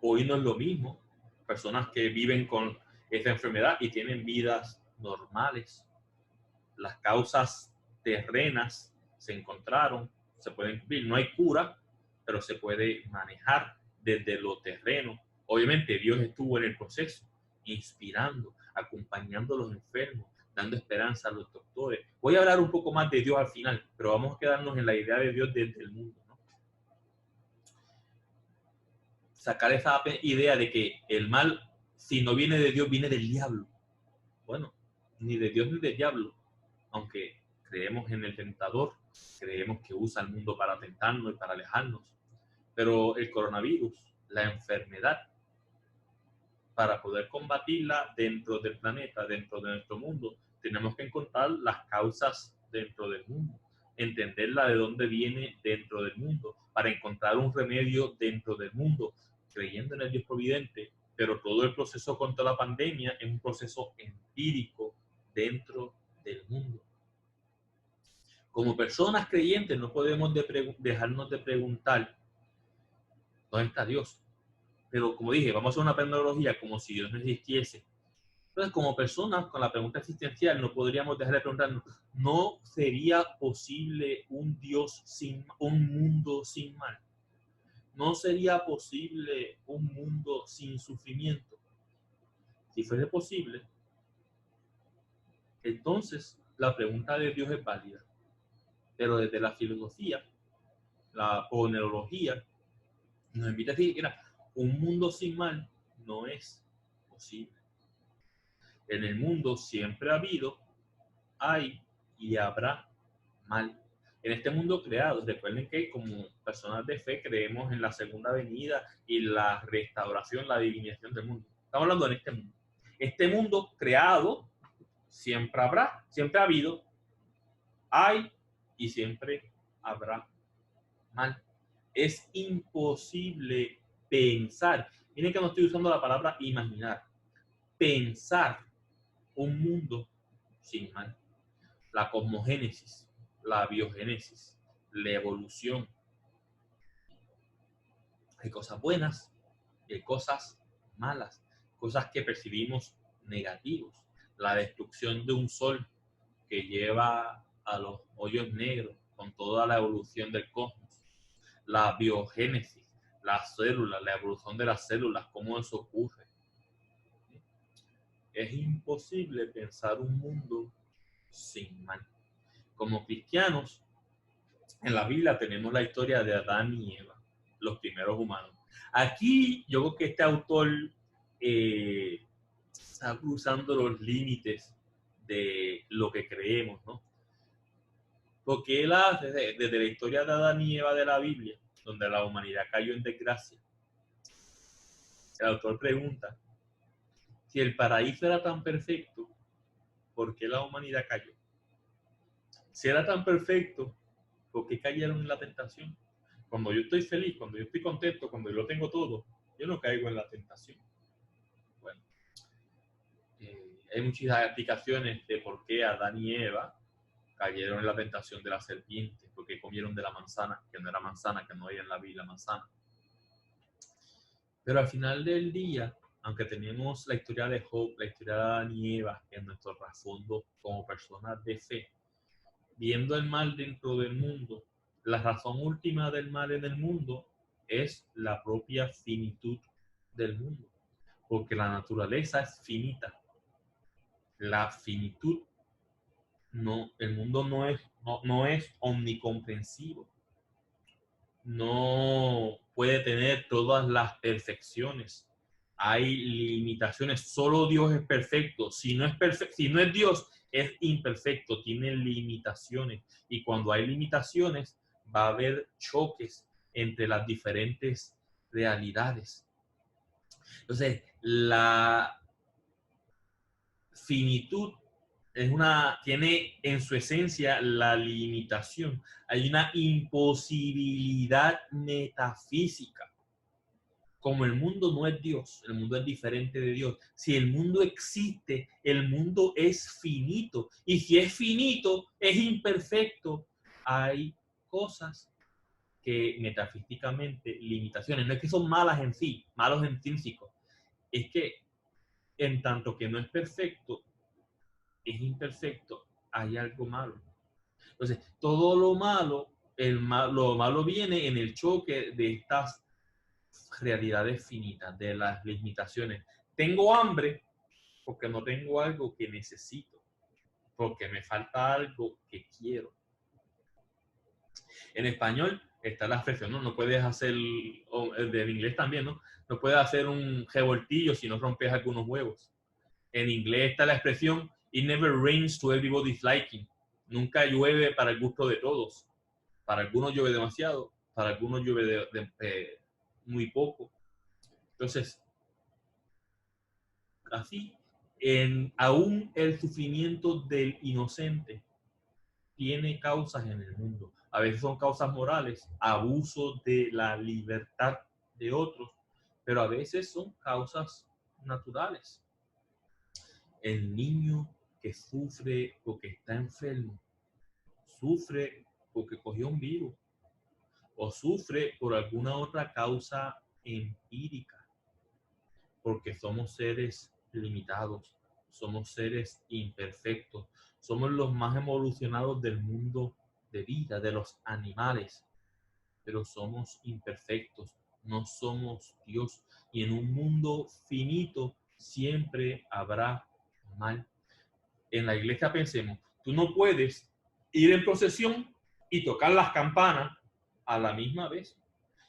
S1: Hoy no es lo mismo. Personas que viven con esta enfermedad y tienen vidas normales. Las causas terrenas se encontraron, se pueden cumplir. No hay cura, pero se puede manejar desde lo terreno. Obviamente Dios estuvo en el proceso, inspirando, acompañando a los enfermos, dando esperanza a los doctores. Voy a hablar un poco más de Dios al final, pero vamos a quedarnos en la idea de Dios desde el mundo, ¿no? Sacar esa idea de que el mal, si no viene de Dios, viene del diablo. Bueno, ni de Dios ni del diablo, aunque creemos en el tentador, creemos que usa el mundo para tentarnos y para alejarnos. Pero el coronavirus, la enfermedad, para poder combatirla dentro del planeta, dentro de nuestro mundo, tenemos que encontrar las causas dentro del mundo, entenderla de dónde viene dentro del mundo, para encontrar un remedio dentro del mundo, creyendo en el Dios providente. Pero todo el proceso contra la pandemia es un proceso empírico dentro del mundo. Como personas creyentes no podemos dejarnos de preguntar ¿dónde está Dios? Pero como dije, vamos a hacer una tecnología como si Dios no existiese. Entonces, como personas con la pregunta existencial, no podríamos dejar de preguntarnos, ¿no sería posible un mundo sin mal? ¿No sería posible un mundo sin sufrimiento? Si fuese posible, entonces la pregunta de Dios es válida. Pero desde la filosofía, la ponerología, nos invita a decir que un mundo sin mal no es imposible. En el mundo siempre ha habido, hay y habrá mal. En este mundo creado, recuerden que como personas de fe creemos en la segunda venida y la restauración, la divinización del mundo. Estamos hablando en este mundo. Este mundo creado siempre habrá, siempre ha habido, hay y siempre habrá mal. Es imposible pensar. Miren que no estoy usando la palabra imaginar. Pensar un mundo sin mal. La cosmogénesis, la biogénesis, la evolución. Hay cosas buenas y hay cosas malas, cosas que percibimos negativos. La destrucción de un sol que lleva a los hoyos negros con toda la evolución del cosmos. La biogénesis, las células, la evolución de las células, cómo eso ocurre. Es imposible pensar un mundo sin mal. Como cristianos, en la Biblia tenemos la historia de Adán y Eva, los primeros humanos. Aquí yo creo que este autor está cruzando los límites de lo que creemos, ¿no? Porque él hace, desde la historia de Adán y Eva de la Biblia, donde la humanidad cayó en desgracia, el autor pregunta, si el paraíso era tan perfecto, ¿por qué la humanidad cayó? Si era tan perfecto, ¿por qué cayeron en la tentación? Cuando yo estoy feliz, cuando yo estoy contento, cuando yo lo tengo todo, yo no caigo en la tentación. Bueno, hay muchas explicaciones de por qué Adán y Eva cayeron en la tentación de la serpiente, porque comieron de la manzana, que no era manzana, que no había en la Biblia manzana. Pero al final del día, aunque tenemos la historia de Job, la historia de Adán y Eva en nuestro trasfondo como personas de fe, viendo el mal dentro del mundo, la razón última del mal en el mundo es la propia finitud del mundo, porque la naturaleza es finita. La finitud, no, el mundo no es omnicomprensivo, no puede tener todas las perfecciones. Hay limitaciones, solo Dios es perfecto. Si no es Dios, es imperfecto, tiene limitaciones. Y cuando hay limitaciones, va a haber choques entre las diferentes realidades. Entonces, la finitud tiene en su esencia la limitación. Hay una imposibilidad metafísica. Como el mundo no es Dios, el mundo es diferente de Dios. Si el mundo existe, el mundo es finito. Y si es finito, es imperfecto. Hay cosas que metafísicamente, limitaciones, no es que son malas en sí, malos intrínsecos. Es que en tanto que no es perfecto, es imperfecto, hay algo malo. Entonces, todo lo malo, lo malo viene en el choque de estas realidades finitas, de las limitaciones. Tengo hambre porque no tengo algo que necesito, porque me falta algo que quiero. En español está la expresión, ¿no? No puedes hacer, o en inglés también, ¿no? No puedes hacer un revoltillo si no rompes algunos huevos. En inglés está la expresión, it never rains to everybody's liking. Nunca llueve para el gusto de todos. Para algunos llueve demasiado, para algunos llueve muy poco. Entonces, así, aún el sufrimiento del inocente tiene causas en el mundo. A veces son causas morales, abuso de la libertad de otros, pero a veces son causas naturales. El niño que sufre porque está enfermo, sufre porque cogió un virus o sufre por alguna otra causa empírica, porque somos seres limitados, somos seres imperfectos, somos los más evolucionados del mundo de vida, de los animales, pero somos imperfectos, no somos Dios. Y en un mundo finito siempre habrá mal. En la iglesia pensemos, tú no puedes ir en procesión y tocar las campanas a la misma vez.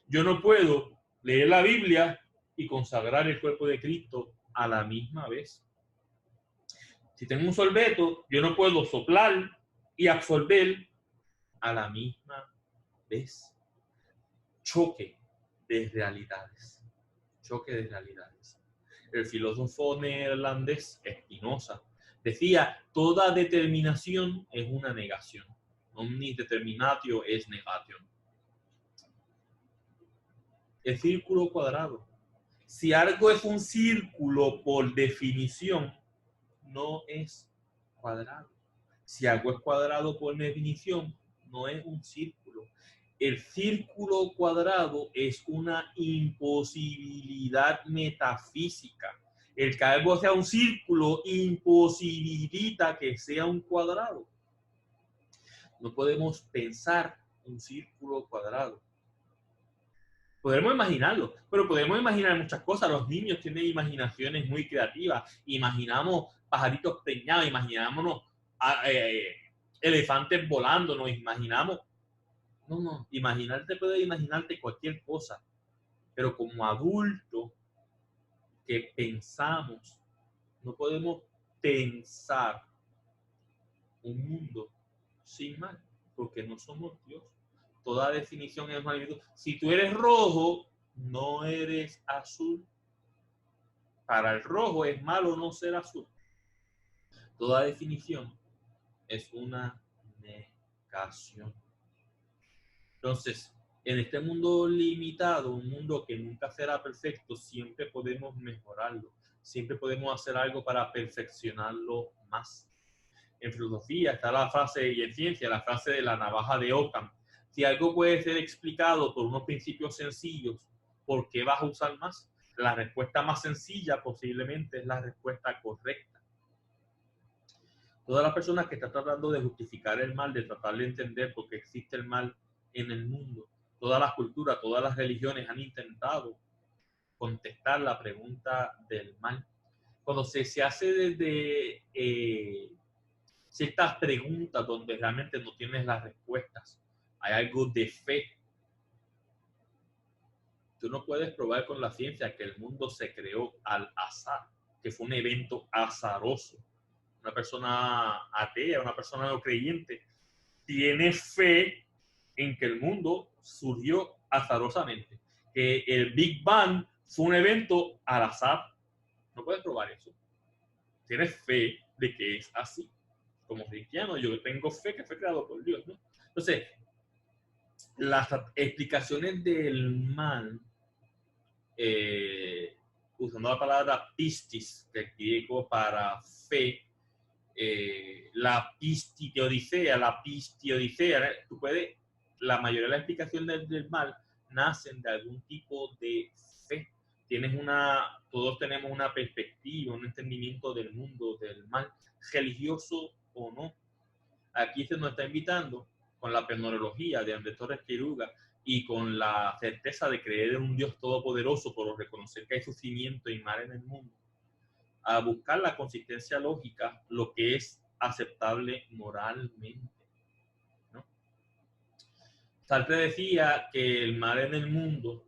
S1: Yo no puedo leer la Biblia y consagrar el cuerpo de Cristo a la misma vez. Si tengo un sorbeto, yo no puedo soplar y absorber a la misma vez. Choque de realidades. Choque de realidades. El filósofo neerlandés Spinoza decía, toda determinación es una negación. Omnis determinatio es negatio. El círculo cuadrado. Si algo es un círculo, por definición, no es cuadrado. Si algo es cuadrado, por definición, no es un círculo. El círculo cuadrado es una imposibilidad metafísica. El que algo sea un círculo imposibilita que sea un cuadrado. No podemos pensar un círculo cuadrado. Podremos imaginarlo, pero podemos imaginar muchas cosas. Los niños tienen imaginaciones muy creativas. Imaginamos pajaritos preñados, imaginámonos elefantes volando, nos imaginamos. No, puedes imaginarte cualquier cosa, pero como adultos que pensamos, no podemos pensar un mundo sin mal, porque no somos Dios. Toda definición es maldito. Si tú eres rojo, no eres azul. Para el rojo es malo no ser azul. Toda definición es una negación. Entonces, en este mundo limitado, un mundo que nunca será perfecto, siempre podemos mejorarlo. Siempre podemos hacer algo para perfeccionarlo más. En filosofía está la frase, y en ciencia, la frase de la navaja de Occam. Si algo puede ser explicado por unos principios sencillos, ¿por qué vas a usar más? La respuesta más sencilla posiblemente es la respuesta correcta. Todas las personas que están tratando de justificar el mal, de tratar de entender por qué existe el mal en el mundo, todas las culturas, todas las religiones han intentado contestar la pregunta del mal. Cuando se hace desde ciertas preguntas donde realmente no tienes las respuestas, hay algo de fe. Tú no puedes probar con la ciencia que el mundo se creó al azar, que fue un evento azaroso. Una persona atea, una persona no creyente, tiene fe en que el mundo surgió azarosamente, que el Big Bang fue un evento al azar. No puedes probar eso. Tienes fe de que es así. Como cristiano, yo tengo fe que fue creado por Dios, ¿no? Entonces, las explicaciones del mal, usando la palabra pistis, que es griego para fe, la pistiodicea, tú puedes, la mayoría de las explicaciones del mal nacen de algún tipo de fe. Todos tenemos una perspectiva, un entendimiento del mundo, del mal, religioso o no. Aquí se nos está invitando con la fenomenología de Andrés Torres Quiruga y con la certeza de creer en un Dios todopoderoso por reconocer que hay sufrimiento y mal en el mundo, a buscar la consistencia lógica, lo que es aceptable moralmente, ¿no? Sartre decía que el mal en el mundo,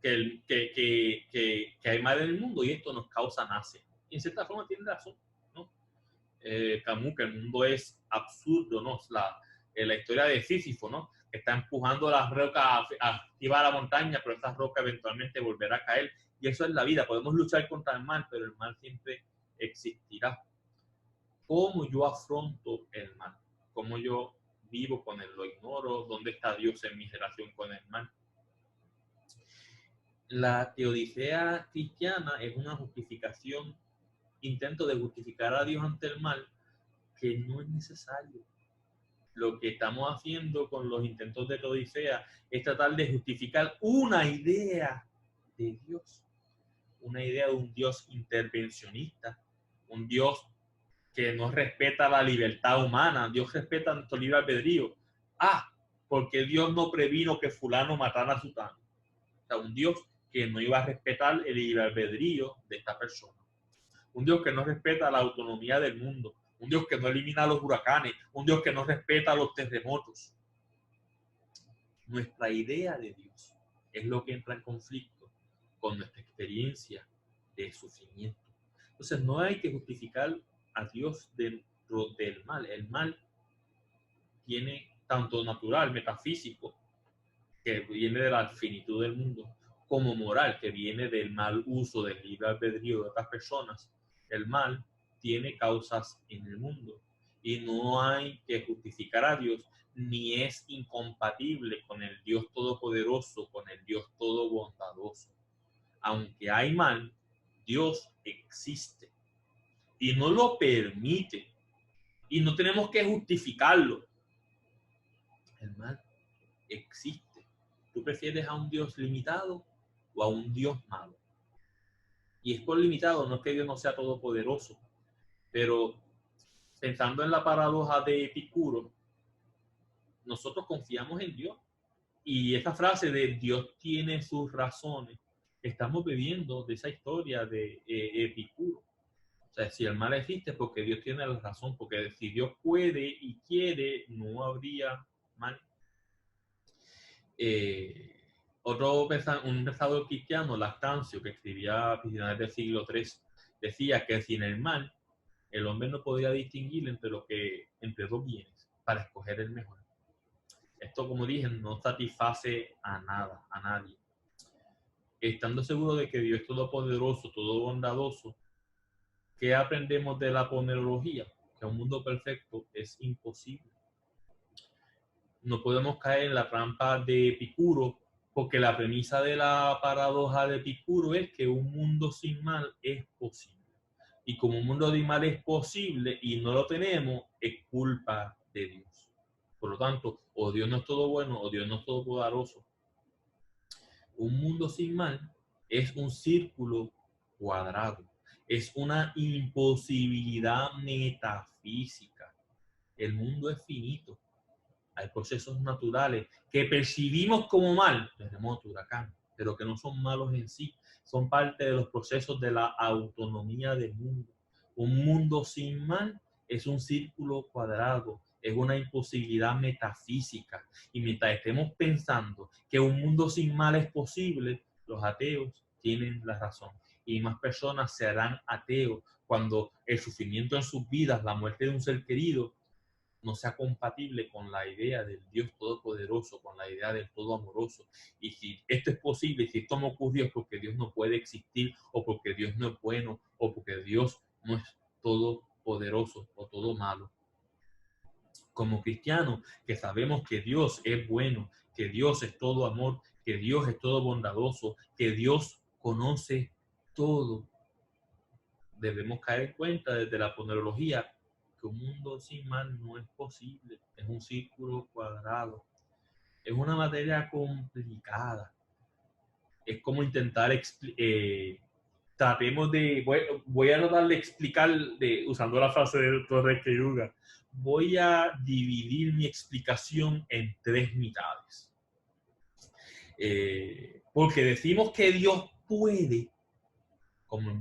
S1: que hay mal en el mundo y esto nos causa nace. Y en cierta forma tiene razón, ¿no? Camus, que el mundo es absurdo, ¿no? La historia de Sísifo, ¿no? Que está empujando las rocas arriba a la montaña, pero esa roca eventualmente volverá a caer. Y eso es la vida. Podemos luchar contra el mal, pero el mal siempre existirá. ¿Cómo yo afronto el mal? ¿Cómo yo vivo con él? ¿Lo ignoro? ¿Dónde está Dios en mi relación con el mal? La teodicea cristiana es una justificación, intento de justificar a Dios ante el mal, que no es necesario. Lo que estamos haciendo con los intentos de teodicea es tratar de justificar una idea de Dios, una idea de un Dios intervencionista, un Dios que no respeta la libertad humana. Dios respeta nuestro libre albedrío. Porque Dios no previno que fulano matara a sutano. O sea, un Dios que no iba a respetar el libre albedrío de esta persona. Un Dios que no respeta la autonomía del mundo. Un Dios que no elimina los huracanes. Un Dios que no respeta los terremotos. Nuestra idea de Dios es lo que entra en conflicto con nuestra experiencia de sufrimiento. Entonces no hay que justificar a Dios dentro del mal. El mal tiene tanto natural, metafísico, que viene de la finitud del mundo, como moral, que viene del mal uso del libre albedrío de otras personas. El mal tiene causas en el mundo y no hay que justificar a Dios, ni es incompatible con el Dios todopoderoso, con el Dios todo bondadoso. Aunque hay mal, Dios existe y no lo permite y no tenemos que justificarlo. El mal existe. ¿Tú prefieres a un Dios limitado o a un Dios malo? Y es por limitado, no es que Dios no sea todopoderoso, pero pensando en la paradoja de Epicuro, nosotros confiamos en Dios. Y esta frase de Dios tiene sus razones, estamos bebiendo de esa historia de Epicuro. O sea, si el mal existe es porque Dios tiene la razón, porque si Dios puede y quiere, no habría mal. Un pensador cristiano, Lactancio, que escribía a finales del siglo III, decía que sin el mal, el hombre no podía distinguir entre dos bienes para escoger el mejor. Esto, como dije, no satisface a nadie. Estando seguro de que Dios es todopoderoso, todo bondadoso, ¿qué aprendemos de la ponerología? Que un mundo perfecto es imposible. No podemos caer en la trampa de Epicuro, porque la premisa de la paradoja de Epicuro es que un mundo sin mal es posible. Y como un mundo sin mal es posible y no lo tenemos, es culpa de Dios. Por lo tanto, o Dios no es todo bueno o Dios no es todo poderoso. Un mundo sin mal es un círculo cuadrado. Es una imposibilidad metafísica. El mundo es finito. Hay procesos naturales que percibimos como mal, terremoto, huracán, pero que no son malos en sí, son parte de los procesos de la autonomía del mundo. Un mundo sin mal es un círculo cuadrado, es una imposibilidad metafísica. Y mientras estemos pensando que un mundo sin mal es posible, los ateos tienen la razón. Y más personas se harán ateos cuando el sufrimiento en sus vidas, la muerte de un ser querido, no sea compatible con la idea del Dios todopoderoso, con la idea del todo amoroso. Y si esto es posible, si esto me ocurrió, es porque Dios no puede existir, o porque Dios no es bueno, o porque Dios no es todopoderoso o todo malo. Como cristianos, que sabemos que Dios es bueno, que Dios es todo amor, que Dios es todo bondadoso, que Dios conoce todo, debemos caer en cuenta desde la ponerología que un mundo sin mal no es posible, es un círculo cuadrado, es una materia complicada, es como intentar tratemos de, voy a tratar de explicar, usando la frase de Torres Queyuga, voy a dividir mi explicación en tres mitades. Porque decimos que Dios puede, como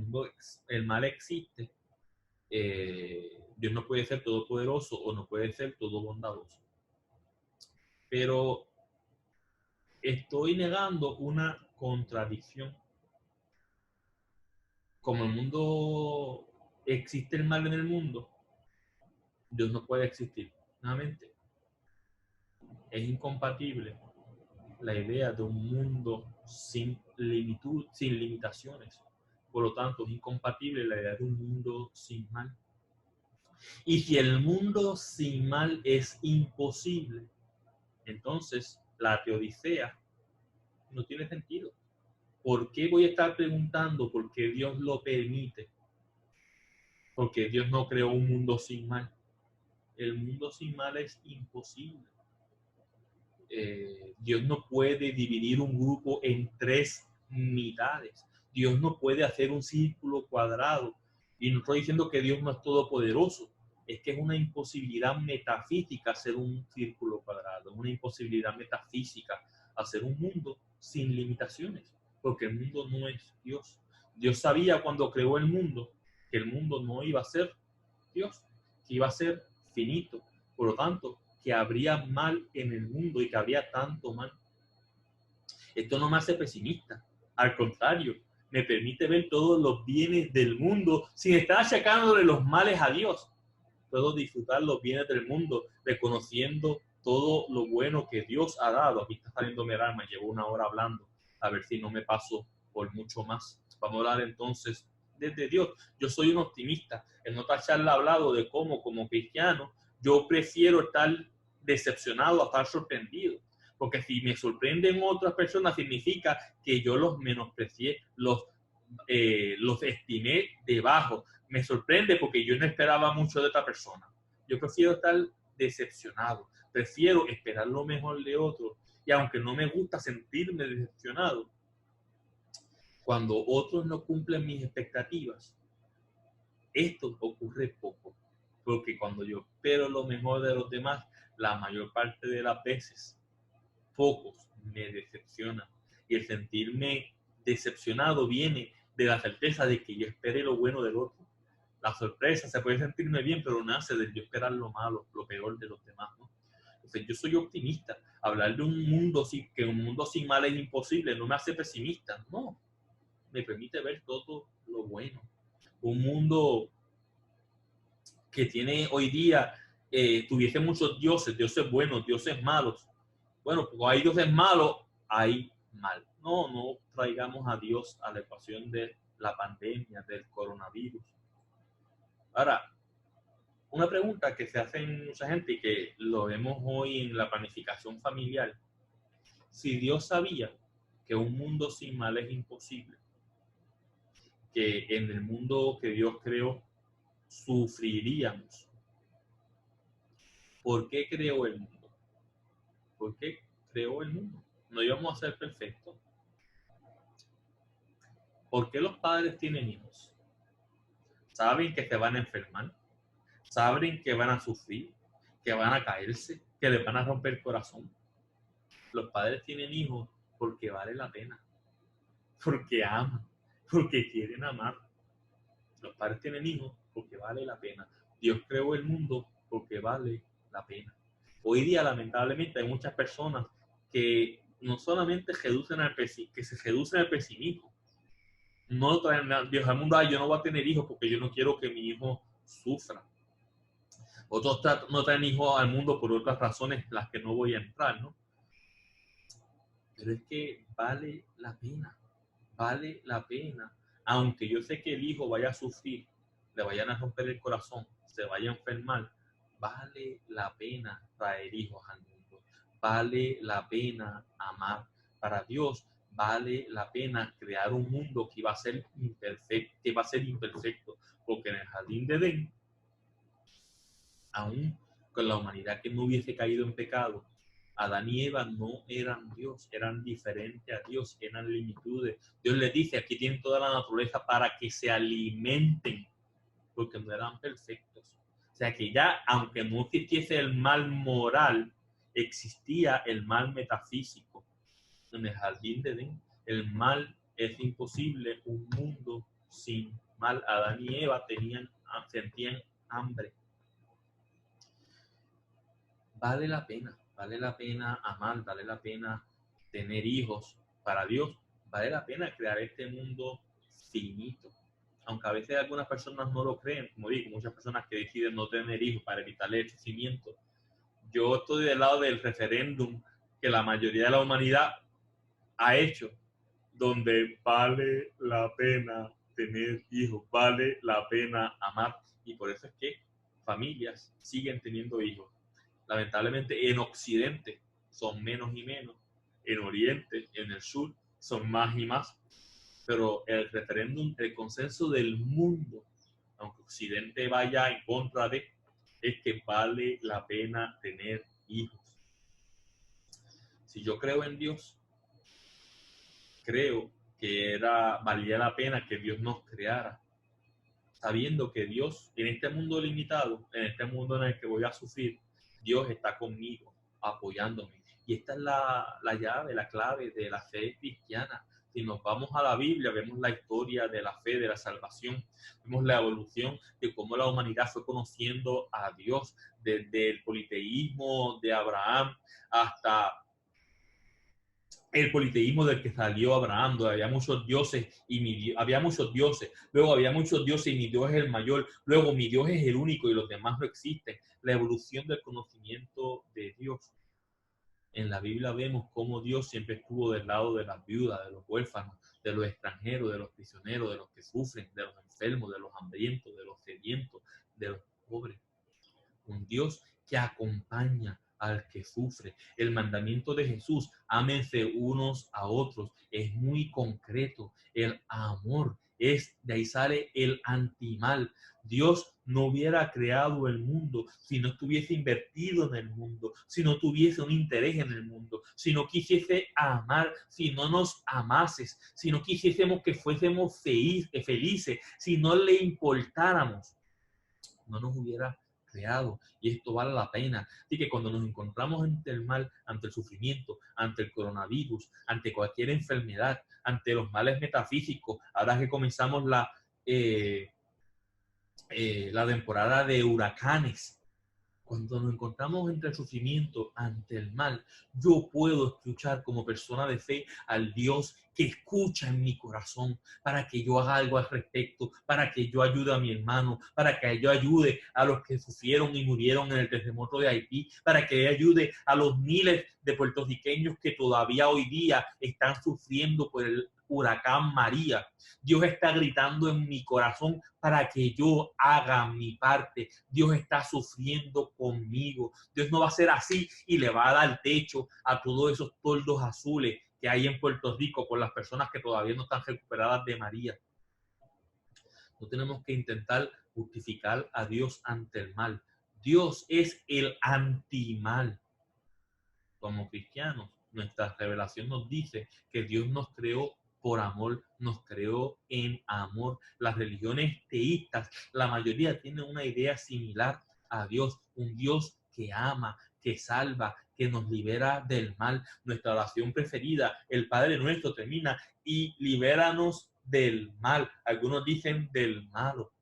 S1: el mal existe, Dios no puede ser todopoderoso o no puede ser todo bondadoso. Pero estoy negando una contradicción. Como el mundo existe el mal en el mundo, Dios no puede existir. Nuevamente, es incompatible la idea de un mundo sin limitaciones. Por lo tanto, es incompatible la idea de un mundo sin mal. Y si el mundo sin mal es imposible, entonces la teodicea no tiene sentido. ¿Por qué voy a estar preguntando por qué Dios lo permite? Porque Dios no creó un mundo sin mal. El mundo sin mal es imposible. Dios no puede dividir un grupo en tres mitades. Dios no puede hacer un círculo cuadrado. Y no estoy diciendo que Dios no es todopoderoso. Es que es una imposibilidad metafísica hacer un círculo cuadrado. Es una imposibilidad metafísica hacer un mundo sin limitaciones. Porque el mundo no es Dios. Dios sabía cuando creó el mundo que el mundo no iba a ser Dios, que iba a ser finito. Por lo tanto, que habría mal en el mundo y que habría tanto mal. Esto no me hace pesimista. Al contrario, me permite ver todos los bienes del mundo sin estar achacándole los males a Dios. Puedo disfrutar los bienes del mundo reconociendo todo lo bueno que Dios ha dado. Aquí está saliendo mi alma, llevo 1 hora hablando, a ver si no me paso por mucho más. Vamos a hablar entonces desde Dios. Yo soy un optimista. En otra charla he hablado de cómo, como cristiano, yo prefiero estar decepcionado a estar sorprendido. Porque si me sorprenden otras personas, significa que yo los menosprecié, los estimé de bajo. Me sorprende porque yo no esperaba mucho de otra persona. Yo prefiero estar decepcionado. Prefiero esperar lo mejor de otro. Y aunque no me gusta sentirme decepcionado, cuando otros no cumplen mis expectativas, esto ocurre poco. Porque cuando yo espero lo mejor de los demás, la mayor parte de las veces, pocos me decepcionan. Y el sentirme decepcionado viene de la certeza de que yo esperé lo bueno del otro. La sorpresa se puede sentirme bien, pero nace de yo esperar lo malo, lo peor de los demás, ¿no? Entonces yo soy optimista. Hablar de un mundo sin mal es imposible no me hace pesimista, no. Me permite ver todo lo bueno. Un mundo que tiene hoy día, tuviese muchos dioses buenos, dioses malos. Bueno, pues hay dioses malos, hay mal. No traigamos a Dios a la ecuación de la pandemia, del coronavirus. Ahora, una pregunta que se hace mucha gente y que lo vemos hoy en la planificación familiar. Si Dios sabía que un mundo sin mal es imposible, que en el mundo que Dios creó sufriríamos, ¿por qué creó el mundo? ¿Por qué creó el mundo? No íbamos a ser perfectos. ¿Por qué los padres tienen hijos? Saben que se van a enfermar, saben que van a sufrir, que van a caerse, que les van a romper el corazón. Los padres tienen hijos porque vale la pena, porque aman, porque quieren amar. Los padres tienen hijos porque vale la pena. Dios creó el mundo porque vale la pena. Hoy día, lamentablemente, hay muchas personas que no solamente se reducen al pesimismo. No traen a Dios al mundo, yo no voy a tener hijos porque yo no quiero que mi hijo sufra. Otros no traen hijos al mundo por otras razones, las que no voy a entrar, ¿no? Pero es que vale la pena. Aunque yo sé que el hijo vaya a sufrir, le vayan a romper el corazón, se vaya a enfermar, vale la pena traer hijos al mundo. Vale la pena amar. Para Dios vale la pena crear un mundo que va a ser imperfecto, porque en el jardín de Edén, aún con la humanidad que no hubiese caído en pecado, Adán y Eva no eran Dios, eran diferentes a Dios, eran limitudes. Dios les dice, aquí tienen toda la naturaleza para que se alimenten, porque no eran perfectos. O sea que ya, aunque no existiese el mal moral, existía el mal metafísico. En el jardín de Edén, el mal es imposible, un mundo sin mal. Adán y Eva sentían hambre. Vale la pena amar, vale la pena tener hijos. Para Dios, vale la pena crear este mundo finito. Aunque a veces algunas personas no lo creen, como digo, muchas personas que deciden no tener hijos para evitarle el sufrimiento. Yo estoy del lado del referéndum que la mayoría de la humanidad ha hecho, donde vale la pena tener hijos, vale la pena amar. Y por eso es que familias siguen teniendo hijos. Lamentablemente en Occidente son menos y menos, en Oriente, en el sur, son más y más, pero el referéndum, el consenso del mundo, aunque Occidente vaya en contra de, es que vale la pena tener hijos. Si yo creo en Dios, creo que valía la pena que Dios nos creara, sabiendo que Dios, en este mundo limitado, en este mundo en el que voy a sufrir, Dios está conmigo, apoyándome. Y esta es la llave, la clave de la fe cristiana. Si nos vamos a la Biblia, vemos la historia de la fe, de la salvación, vemos la evolución de cómo la humanidad fue conociendo a Dios, desde el politeísmo de Abraham hasta el politeísmo del que salió Abraham, donde había muchos dioses había muchos dioses, luego había muchos dioses y mi Dios es el mayor, luego mi Dios es el único y los demás no existen. La evolución del conocimiento de Dios. En la Biblia vemos cómo Dios siempre estuvo del lado de las viudas, de los huérfanos, de los extranjeros, de los prisioneros, de los que sufren, de los enfermos, de los hambrientos, de los sedientos, de los pobres. Un Dios que acompaña al que sufre. El mandamiento de Jesús, ámense unos a otros, es muy concreto. El amor de ahí sale el antimal. Dios no hubiera creado el mundo si no estuviese invertido en el mundo, si no tuviese un interés en el mundo, si no quisiese amar, si no nos amases, si no quisiésemos que fuésemos felices, si no le importáramos, no nos hubiera creado, y esto vale la pena. Así que cuando nos encontramos ante el mal, ante el sufrimiento, ante el coronavirus, ante cualquier enfermedad, ante los males metafísicos, ahora que comenzamos la temporada de huracanes, cuando nos encontramos entre el sufrimiento, ante el mal, yo puedo escuchar como persona de fe al Dios que escucha en mi corazón para que yo haga algo al respecto, para que yo ayude a mi hermano, para que yo ayude a los que sufrieron y murieron en el terremoto de Haití, para que ayude a los miles de puertorriqueños que todavía hoy día están sufriendo por el huracán María. Dios está gritando en mi corazón para que yo haga mi parte. Dios está sufriendo conmigo. Dios no va a ser así y le va a dar techo a todos esos toldos azules que hay en Puerto Rico por las personas que todavía no están recuperadas de María. No tenemos que intentar justificar a Dios ante el mal. Dios es el antimal. Como cristianos, nuestra revelación nos dice que Dios nos creó por amor, nos creó en amor. Las religiones teístas, la mayoría tienen una idea similar a Dios, un Dios que ama, que salva, que nos libera del mal. Nuestra oración preferida, el Padre Nuestro, termina y libéranos del mal. Algunos dicen del malo.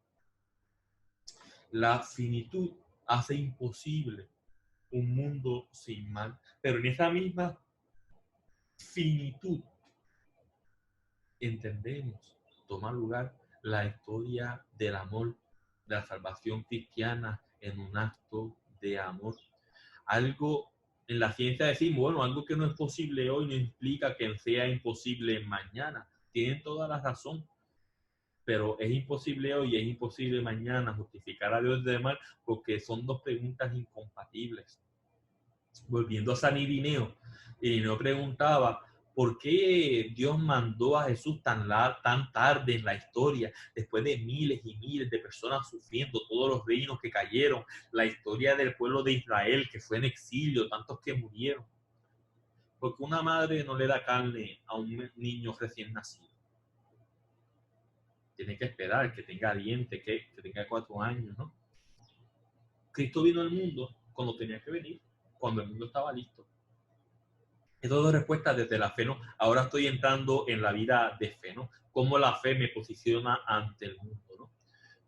S1: La finitud hace imposible un mundo sin mal, pero en esa misma finitud entendemos, toma lugar la historia del amor, de la salvación cristiana en un acto de amor. Algo en la ciencia decimos, bueno, algo que no es posible hoy no implica que sea imposible mañana. Tienen toda la razón, pero es imposible hoy y es imposible mañana justificar a Dios de mal porque son dos preguntas incompatibles. Volviendo a San Irineo, Irineo preguntaba, ¿por qué Dios mandó a Jesús tan tarde en la historia, después de miles y miles de personas sufriendo, todos los reinos que cayeron, la historia del pueblo de Israel que fue en exilio, tantos que murieron? Porque una madre no le da carne a un niño recién nacido. Tiene que esperar que tenga dientes, que tenga 4 años, ¿no? Cristo vino al mundo cuando tenía que venir, cuando el mundo estaba listo. Estas dos respuestas desde la fe, ¿no? Ahora estoy entrando en la vida de fe, ¿no? Cómo la fe me posiciona ante el mundo, ¿no?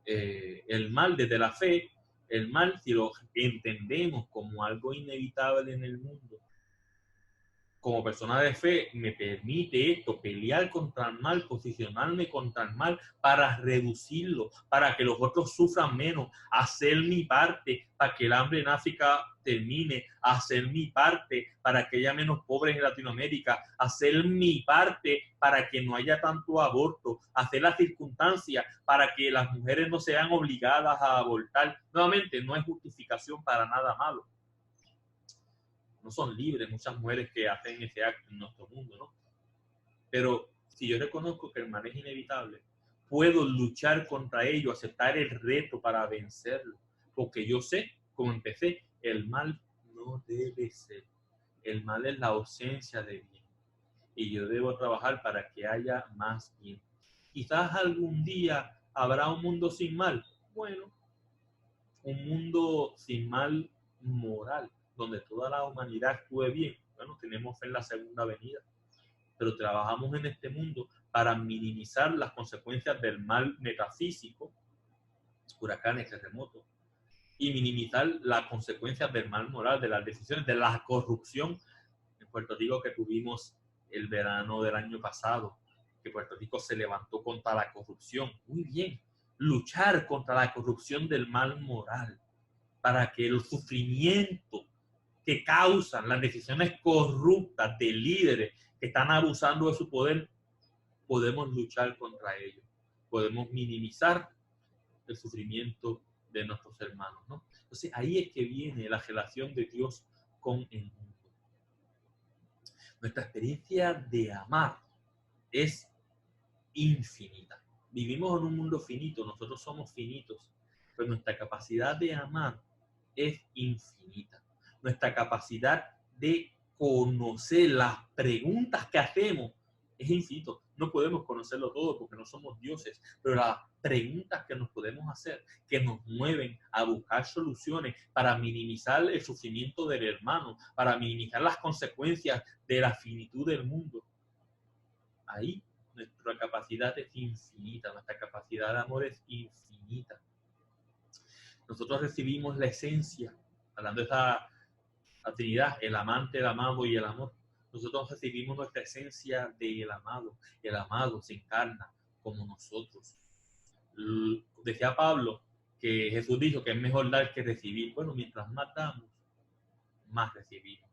S1: El mal desde la fe, el mal si lo entendemos como algo inevitable en el mundo, como persona de fe, me permite esto, pelear contra el mal, posicionarme contra el mal para reducirlo, para que los otros sufran menos, hacer mi parte para que el hambre en África termine, hacer mi parte para que haya menos pobres en Latinoamérica, hacer mi parte para que no haya tanto aborto, hacer las circunstancias para que las mujeres no sean obligadas a abortar. Nuevamente, no es justificación para nada malo. No son libres muchas mujeres que hacen ese acto en nuestro mundo, ¿no? Pero si yo reconozco que el mal es inevitable, puedo luchar contra ello, aceptar el reto para vencerlo, porque yo sé, como empecé, el mal no debe ser. El mal es la ausencia de bien. Y yo debo trabajar para que haya más bien. Quizás algún día habrá un mundo sin mal. Bueno, un mundo sin mal moral, donde toda la humanidad actúe bien. Bueno, tenemos fe en la segunda venida, pero trabajamos en este mundo para minimizar las consecuencias del mal metafísico, huracanes, terremotos, y minimizar las consecuencias del mal moral, de las decisiones, de la corrupción en Puerto Rico que tuvimos el verano del año pasado, que Puerto Rico se levantó contra la corrupción. Muy bien, luchar contra la corrupción del mal moral, para que el sufrimiento que causan las decisiones corruptas de líderes que están abusando de su poder, podemos luchar contra ellos. Podemos minimizar el sufrimiento de nuestros hermanos, ¿no? Entonces ahí es que viene la relación de Dios con el mundo. Nuestra experiencia de amar es infinita. Vivimos en un mundo finito, nosotros somos finitos, pero nuestra capacidad de amar es infinita. Nuestra capacidad de conocer las preguntas que hacemos es infinito. No podemos conocerlo todo porque no somos dioses, pero las preguntas que nos podemos hacer, que nos mueven a buscar soluciones para minimizar el sufrimiento del hermano, para minimizar las consecuencias de la finitud del mundo. Ahí nuestra capacidad es infinita, nuestra capacidad de amor es infinita. Nosotros recibimos la esencia, hablando de esa Trinidad, el amante, el amado y el amor. Nosotros recibimos nuestra esencia del amado. El amado se encarna como nosotros. Decía Pablo que Jesús dijo que es mejor dar que recibir. Bueno, mientras más damos, más recibimos.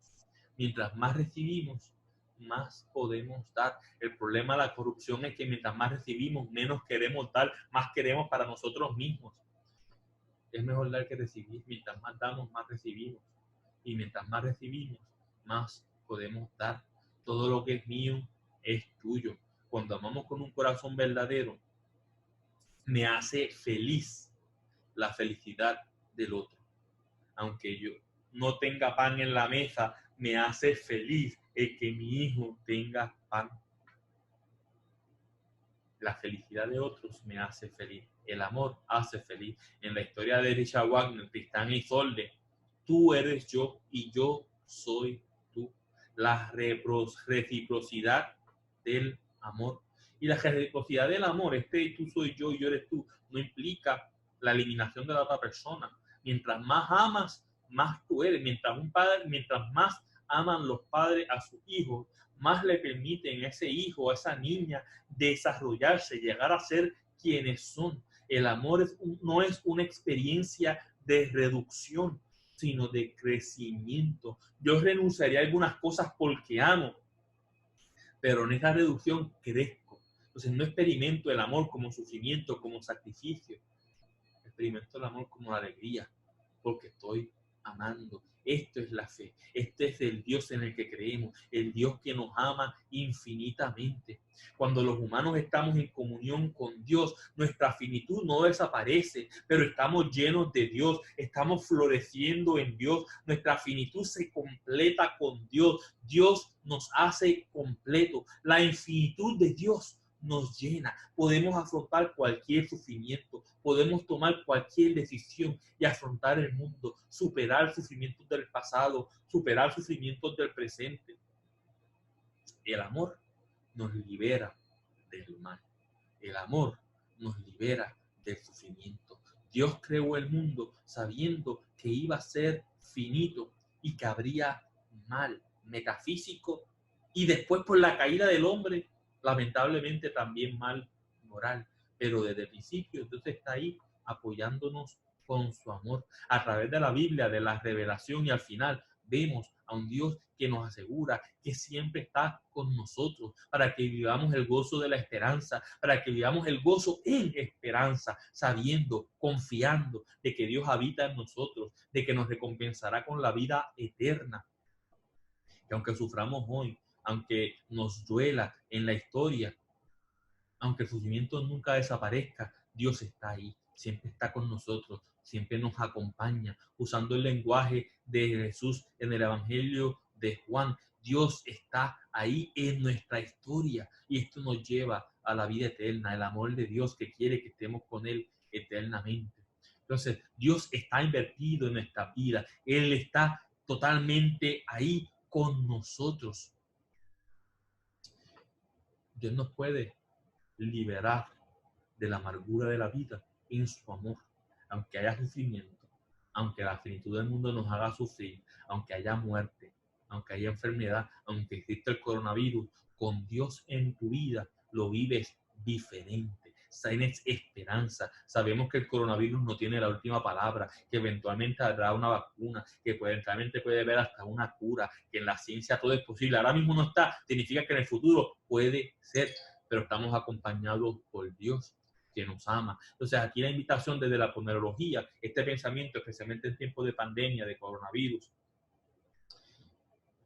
S1: Mientras más recibimos, más podemos dar. El problema de la corrupción es que mientras más recibimos, menos queremos dar, más queremos para nosotros mismos. Es mejor dar que recibir. Mientras más damos, más recibimos. Y mientras más recibimos, más podemos dar. Todo lo que es mío es tuyo. Cuando amamos con un corazón verdadero, me hace feliz la felicidad del otro. Aunque yo no tenga pan en la mesa, me hace feliz el que mi hijo tenga pan. La felicidad de otros me hace feliz. El amor hace feliz. En la historia de Richard Wagner, Tristán y Isolde, tú eres yo y yo soy tú. La reciprocidad del amor. Y la reciprocidad del amor, tú soy yo y yo eres tú, no implica la eliminación de la otra persona. Mientras más amas, más tú eres. Mientras más aman los padres a sus hijos, más le permiten a ese hijo, a esa niña, desarrollarse, llegar a ser quienes son. El amor no es una experiencia de reducción, sino de crecimiento. Yo renunciaría a algunas cosas porque amo, pero en esa reducción crezco. Entonces no experimento el amor como sufrimiento, como sacrificio. Experimento el amor como alegría, porque estoy amando. Esto es la fe. Este es el Dios en el que creemos, el Dios que nos ama infinitamente. Cuando los humanos estamos en comunión con Dios, nuestra finitud no desaparece, pero estamos llenos de Dios, estamos floreciendo en Dios. Nuestra finitud se completa con Dios. Dios nos hace completo. La infinitud de Dios nos llena. Podemos afrontar cualquier sufrimiento, podemos tomar cualquier decisión y afrontar el mundo, superar sufrimientos del pasado, superar sufrimientos del presente. El amor nos libera del mal. El amor nos libera del sufrimiento. Dios creó el mundo sabiendo que iba a ser finito y que habría mal metafísico y después por la caída del hombre, lamentablemente también mal moral. Pero desde el principio entonces está ahí apoyándonos con su amor a través de la Biblia, de la revelación, y al final vemos a un Dios que nos asegura que siempre está con nosotros para que vivamos el gozo de la esperanza, para que vivamos el gozo en esperanza, sabiendo, confiando de que Dios habita en nosotros, de que nos recompensará con la vida eterna. Que aunque suframos hoy, aunque nos duela en la historia, aunque el sufrimiento nunca desaparezca, Dios está ahí, siempre está con nosotros, siempre nos acompaña. Usando el lenguaje de Jesús en el Evangelio de Juan, Dios está ahí en nuestra historia y esto nos lleva a la vida eterna, el amor de Dios que quiere que estemos con Él eternamente. Entonces, Dios está invertido en nuestra vida, Él está totalmente ahí con nosotros. Dios nos puede liberar de la amargura de la vida en su amor, aunque haya sufrimiento, aunque la finitud del mundo nos haga sufrir, aunque haya muerte, aunque haya enfermedad, aunque exista el coronavirus, con Dios en tu vida lo vives diferente. Tienes esperanza. Sabemos que el coronavirus no tiene la última palabra, que eventualmente habrá una vacuna, que eventualmente puede haber hasta una cura, que en la ciencia todo es posible. Ahora mismo no está, significa que en el futuro puede ser, pero estamos acompañados por Dios que nos ama. Entonces aquí la invitación desde la ponerología, este pensamiento, especialmente en tiempos de pandemia, de coronavirus,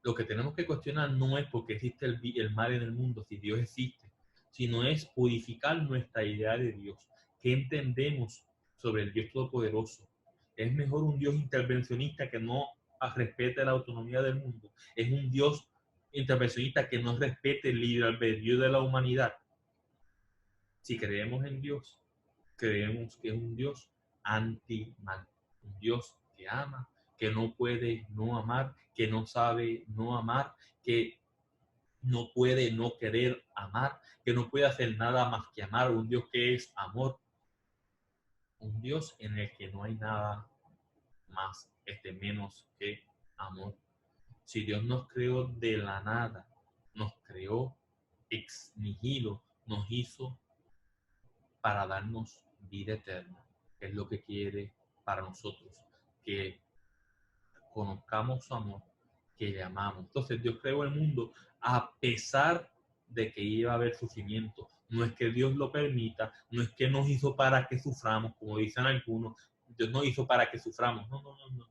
S1: lo que tenemos que cuestionar no es por qué existe el mal en el mundo, si Dios existe, sino es purificar nuestra idea de Dios. ¿Qué entendemos sobre el Dios Todopoderoso? ¿Es mejor un Dios intervencionista que no respete la autonomía del mundo? ¿Es un Dios intervencionista que no respete el libre albedrío de la humanidad? Si creemos en Dios, creemos que es un Dios anti-mal, un Dios que ama, que no puede no amar, que no sabe no amar, que no puede no querer amar, que no puede hacer nada más que amar, un Dios que es amor, un Dios en el que no hay nada más, menos que amor. Si Dios nos creó de la nada, nos creó ex nihilo, nos hizo para darnos vida eterna. Es lo que quiere para nosotros, que conozcamos su amor, que le amamos. Entonces Dios creó el mundo a pesar de que iba a haber sufrimiento. No es que Dios lo permita, no es que nos hizo para que suframos, como dicen algunos, Dios nos hizo para que suframos. No, no, no, no.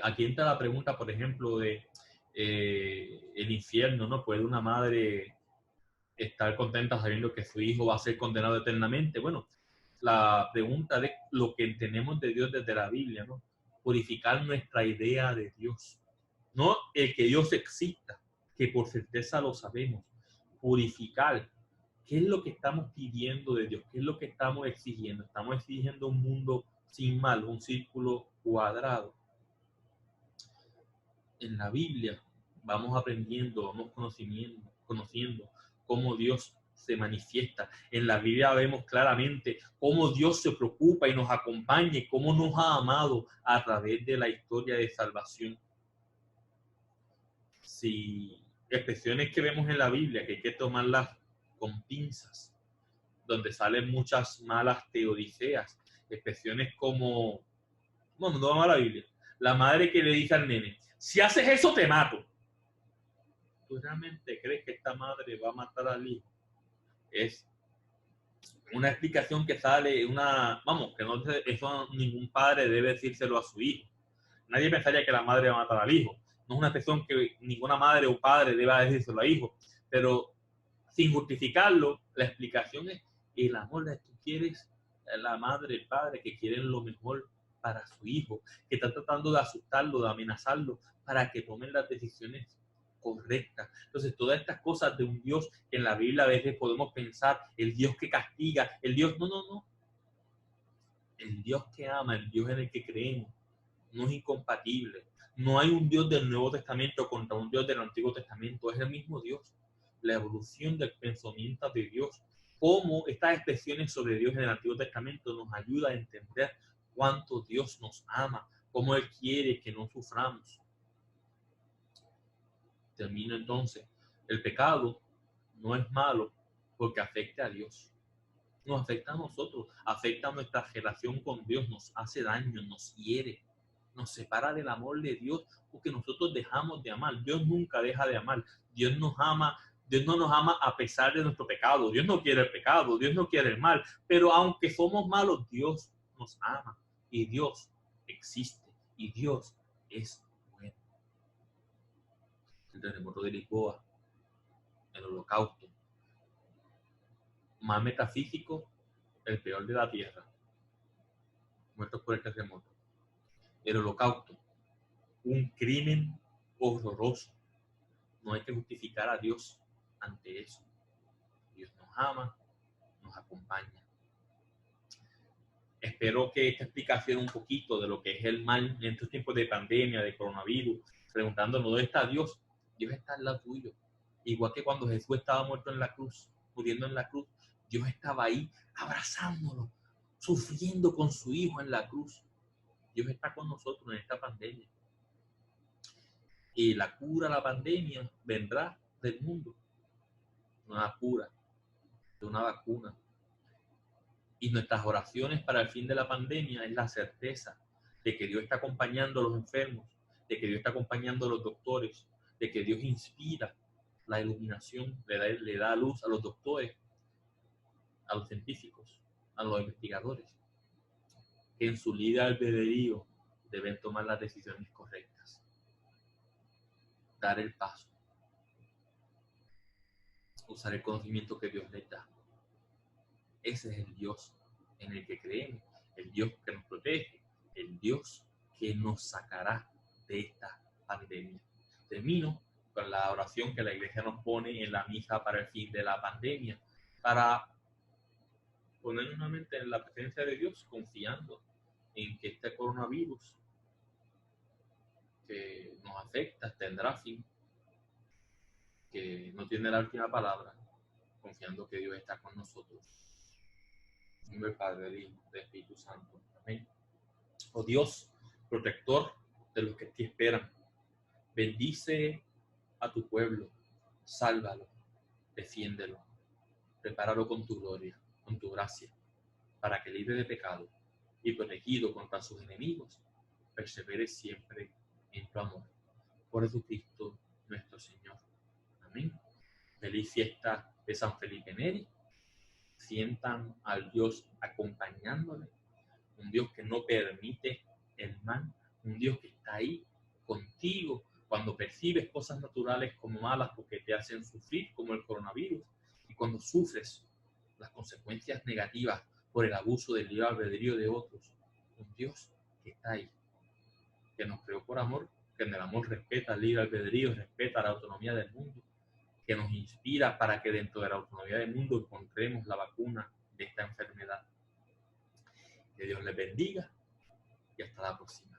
S1: Aquí entra la pregunta, por ejemplo, de el infierno, ¿no? ¿Puede una madre estar contenta sabiendo que su hijo va a ser condenado eternamente? Bueno, la pregunta de lo que entendemos de Dios desde la Biblia, ¿no? Purificar nuestra idea de Dios. No el que Dios exista, que por certeza lo sabemos. Purificar. ¿Qué es lo que estamos pidiendo de Dios? ¿Qué es lo que estamos exigiendo? Estamos exigiendo un mundo sin mal, un círculo cuadrado. En la Biblia vamos aprendiendo, vamos conociendo cómo Dios se manifiesta. En la Biblia vemos claramente cómo Dios se preocupa y nos acompaña y cómo nos ha amado a través de la historia de salvación. Si expresiones que vemos en la Biblia que hay que tomarlas con pinzas, donde salen muchas malas teodiceas, expresiones como, bueno, no vamos a la Biblia, la madre que le dice al nene, si haces eso te mato. ¿Tú realmente crees que esta madre va a matar al hijo? Es una explicación que sale, que no, eso ningún padre debe decírselo a su hijo. Nadie pensaría que la madre va a matar al hijo. No es una expresión que ninguna madre o padre deba decírselo al hijo. Pero sin justificarlo, la explicación es el amor que tú quieres, la madre, el padre, que quieren lo mejor para su hijo, que está tratando de asustarlo, de amenazarlo, para que tomen las decisiones correctas. Entonces, todas estas cosas de un Dios que en la Biblia a veces podemos pensar, el Dios que castiga, el Dios, no. El Dios que ama, el Dios en el que creemos, no es incompatible. No hay un Dios del Nuevo Testamento contra un Dios del Antiguo Testamento, es el mismo Dios. La evolución del pensamiento de Dios, cómo estas expresiones sobre Dios en el Antiguo Testamento nos ayuda a entender cuánto Dios nos ama, cómo Él quiere que no suframos. Termino entonces. El pecado no es malo porque afecta a Dios. Nos afecta a nosotros, afecta a nuestra relación con Dios, nos hace daño, nos hiere, nos separa del amor de Dios porque nosotros dejamos de amar. Dios nunca deja de amar. Dios nos ama. Dios no nos ama a pesar de nuestro pecado. Dios no quiere el pecado, Dios no quiere el mal. Pero aunque somos malos, Dios nos ama y Dios existe y Dios es bueno. El terremoto de Lisboa, el holocausto, más metafísico, el peor de la tierra, muertos por el terremoto. El holocausto, un crimen horroroso. No hay que justificar a Dios ante eso. Dios nos ama, nos acompaña. Espero que esta explicación un poquito de lo que es el mal en estos tiempos de pandemia, de coronavirus, preguntándonos dónde está Dios. Dios está al lado tuyo. Igual que cuando Jesús estaba muerto en la cruz, muriendo en la cruz, Dios estaba ahí abrazándolo, sufriendo con su hijo en la cruz. Dios está con nosotros en esta pandemia. Y la cura a la pandemia vendrá del mundo, una cura, de una vacuna. Y nuestras oraciones para el fin de la pandemia es la certeza de que Dios está acompañando a los enfermos, de que Dios está acompañando a los doctores, de que Dios inspira la iluminación, le da luz a los doctores, a los científicos, a los investigadores, que en su libre albedrío deben tomar las decisiones correctas, dar el paso, usar el conocimiento que Dios les da. Ese es el Dios en el que creemos, el Dios que nos protege, el Dios que nos sacará de esta pandemia. Termino con la oración que la iglesia nos pone en la misa para el fin de la pandemia, para ponernos nuevamente en la presencia de Dios, confiando en que este coronavirus que nos afecta tendrá fin, que no tiene la última palabra, confiando que Dios está con nosotros. En nombre del Padre, del Hijo, del Espíritu Santo. Amén. Oh Dios, protector de los que te esperan, bendice a tu pueblo, sálvalo, defiéndelo, prepáralo con tu gloria, con tu gracia, para que libre de pecado y protegido contra sus enemigos, persevere siempre en tu amor. Por Jesucristo nuestro Señor. Amén. Feliz fiesta de San Felipe Neri. Sientan al Dios acompañándole, un Dios que no permite el mal, un Dios que está ahí contigo cuando percibes cosas naturales como malas porque te hacen sufrir, como el coronavirus, y cuando sufres las consecuencias negativas por el abuso del libre albedrío de otros. Un Dios que está ahí, que nos creó por amor, que en el amor respeta el libre albedrío, respeta la autonomía del mundo, que nos inspira para que dentro de la autonomía del mundo encontremos la vacuna de esta enfermedad. Que Dios les bendiga y hasta la próxima.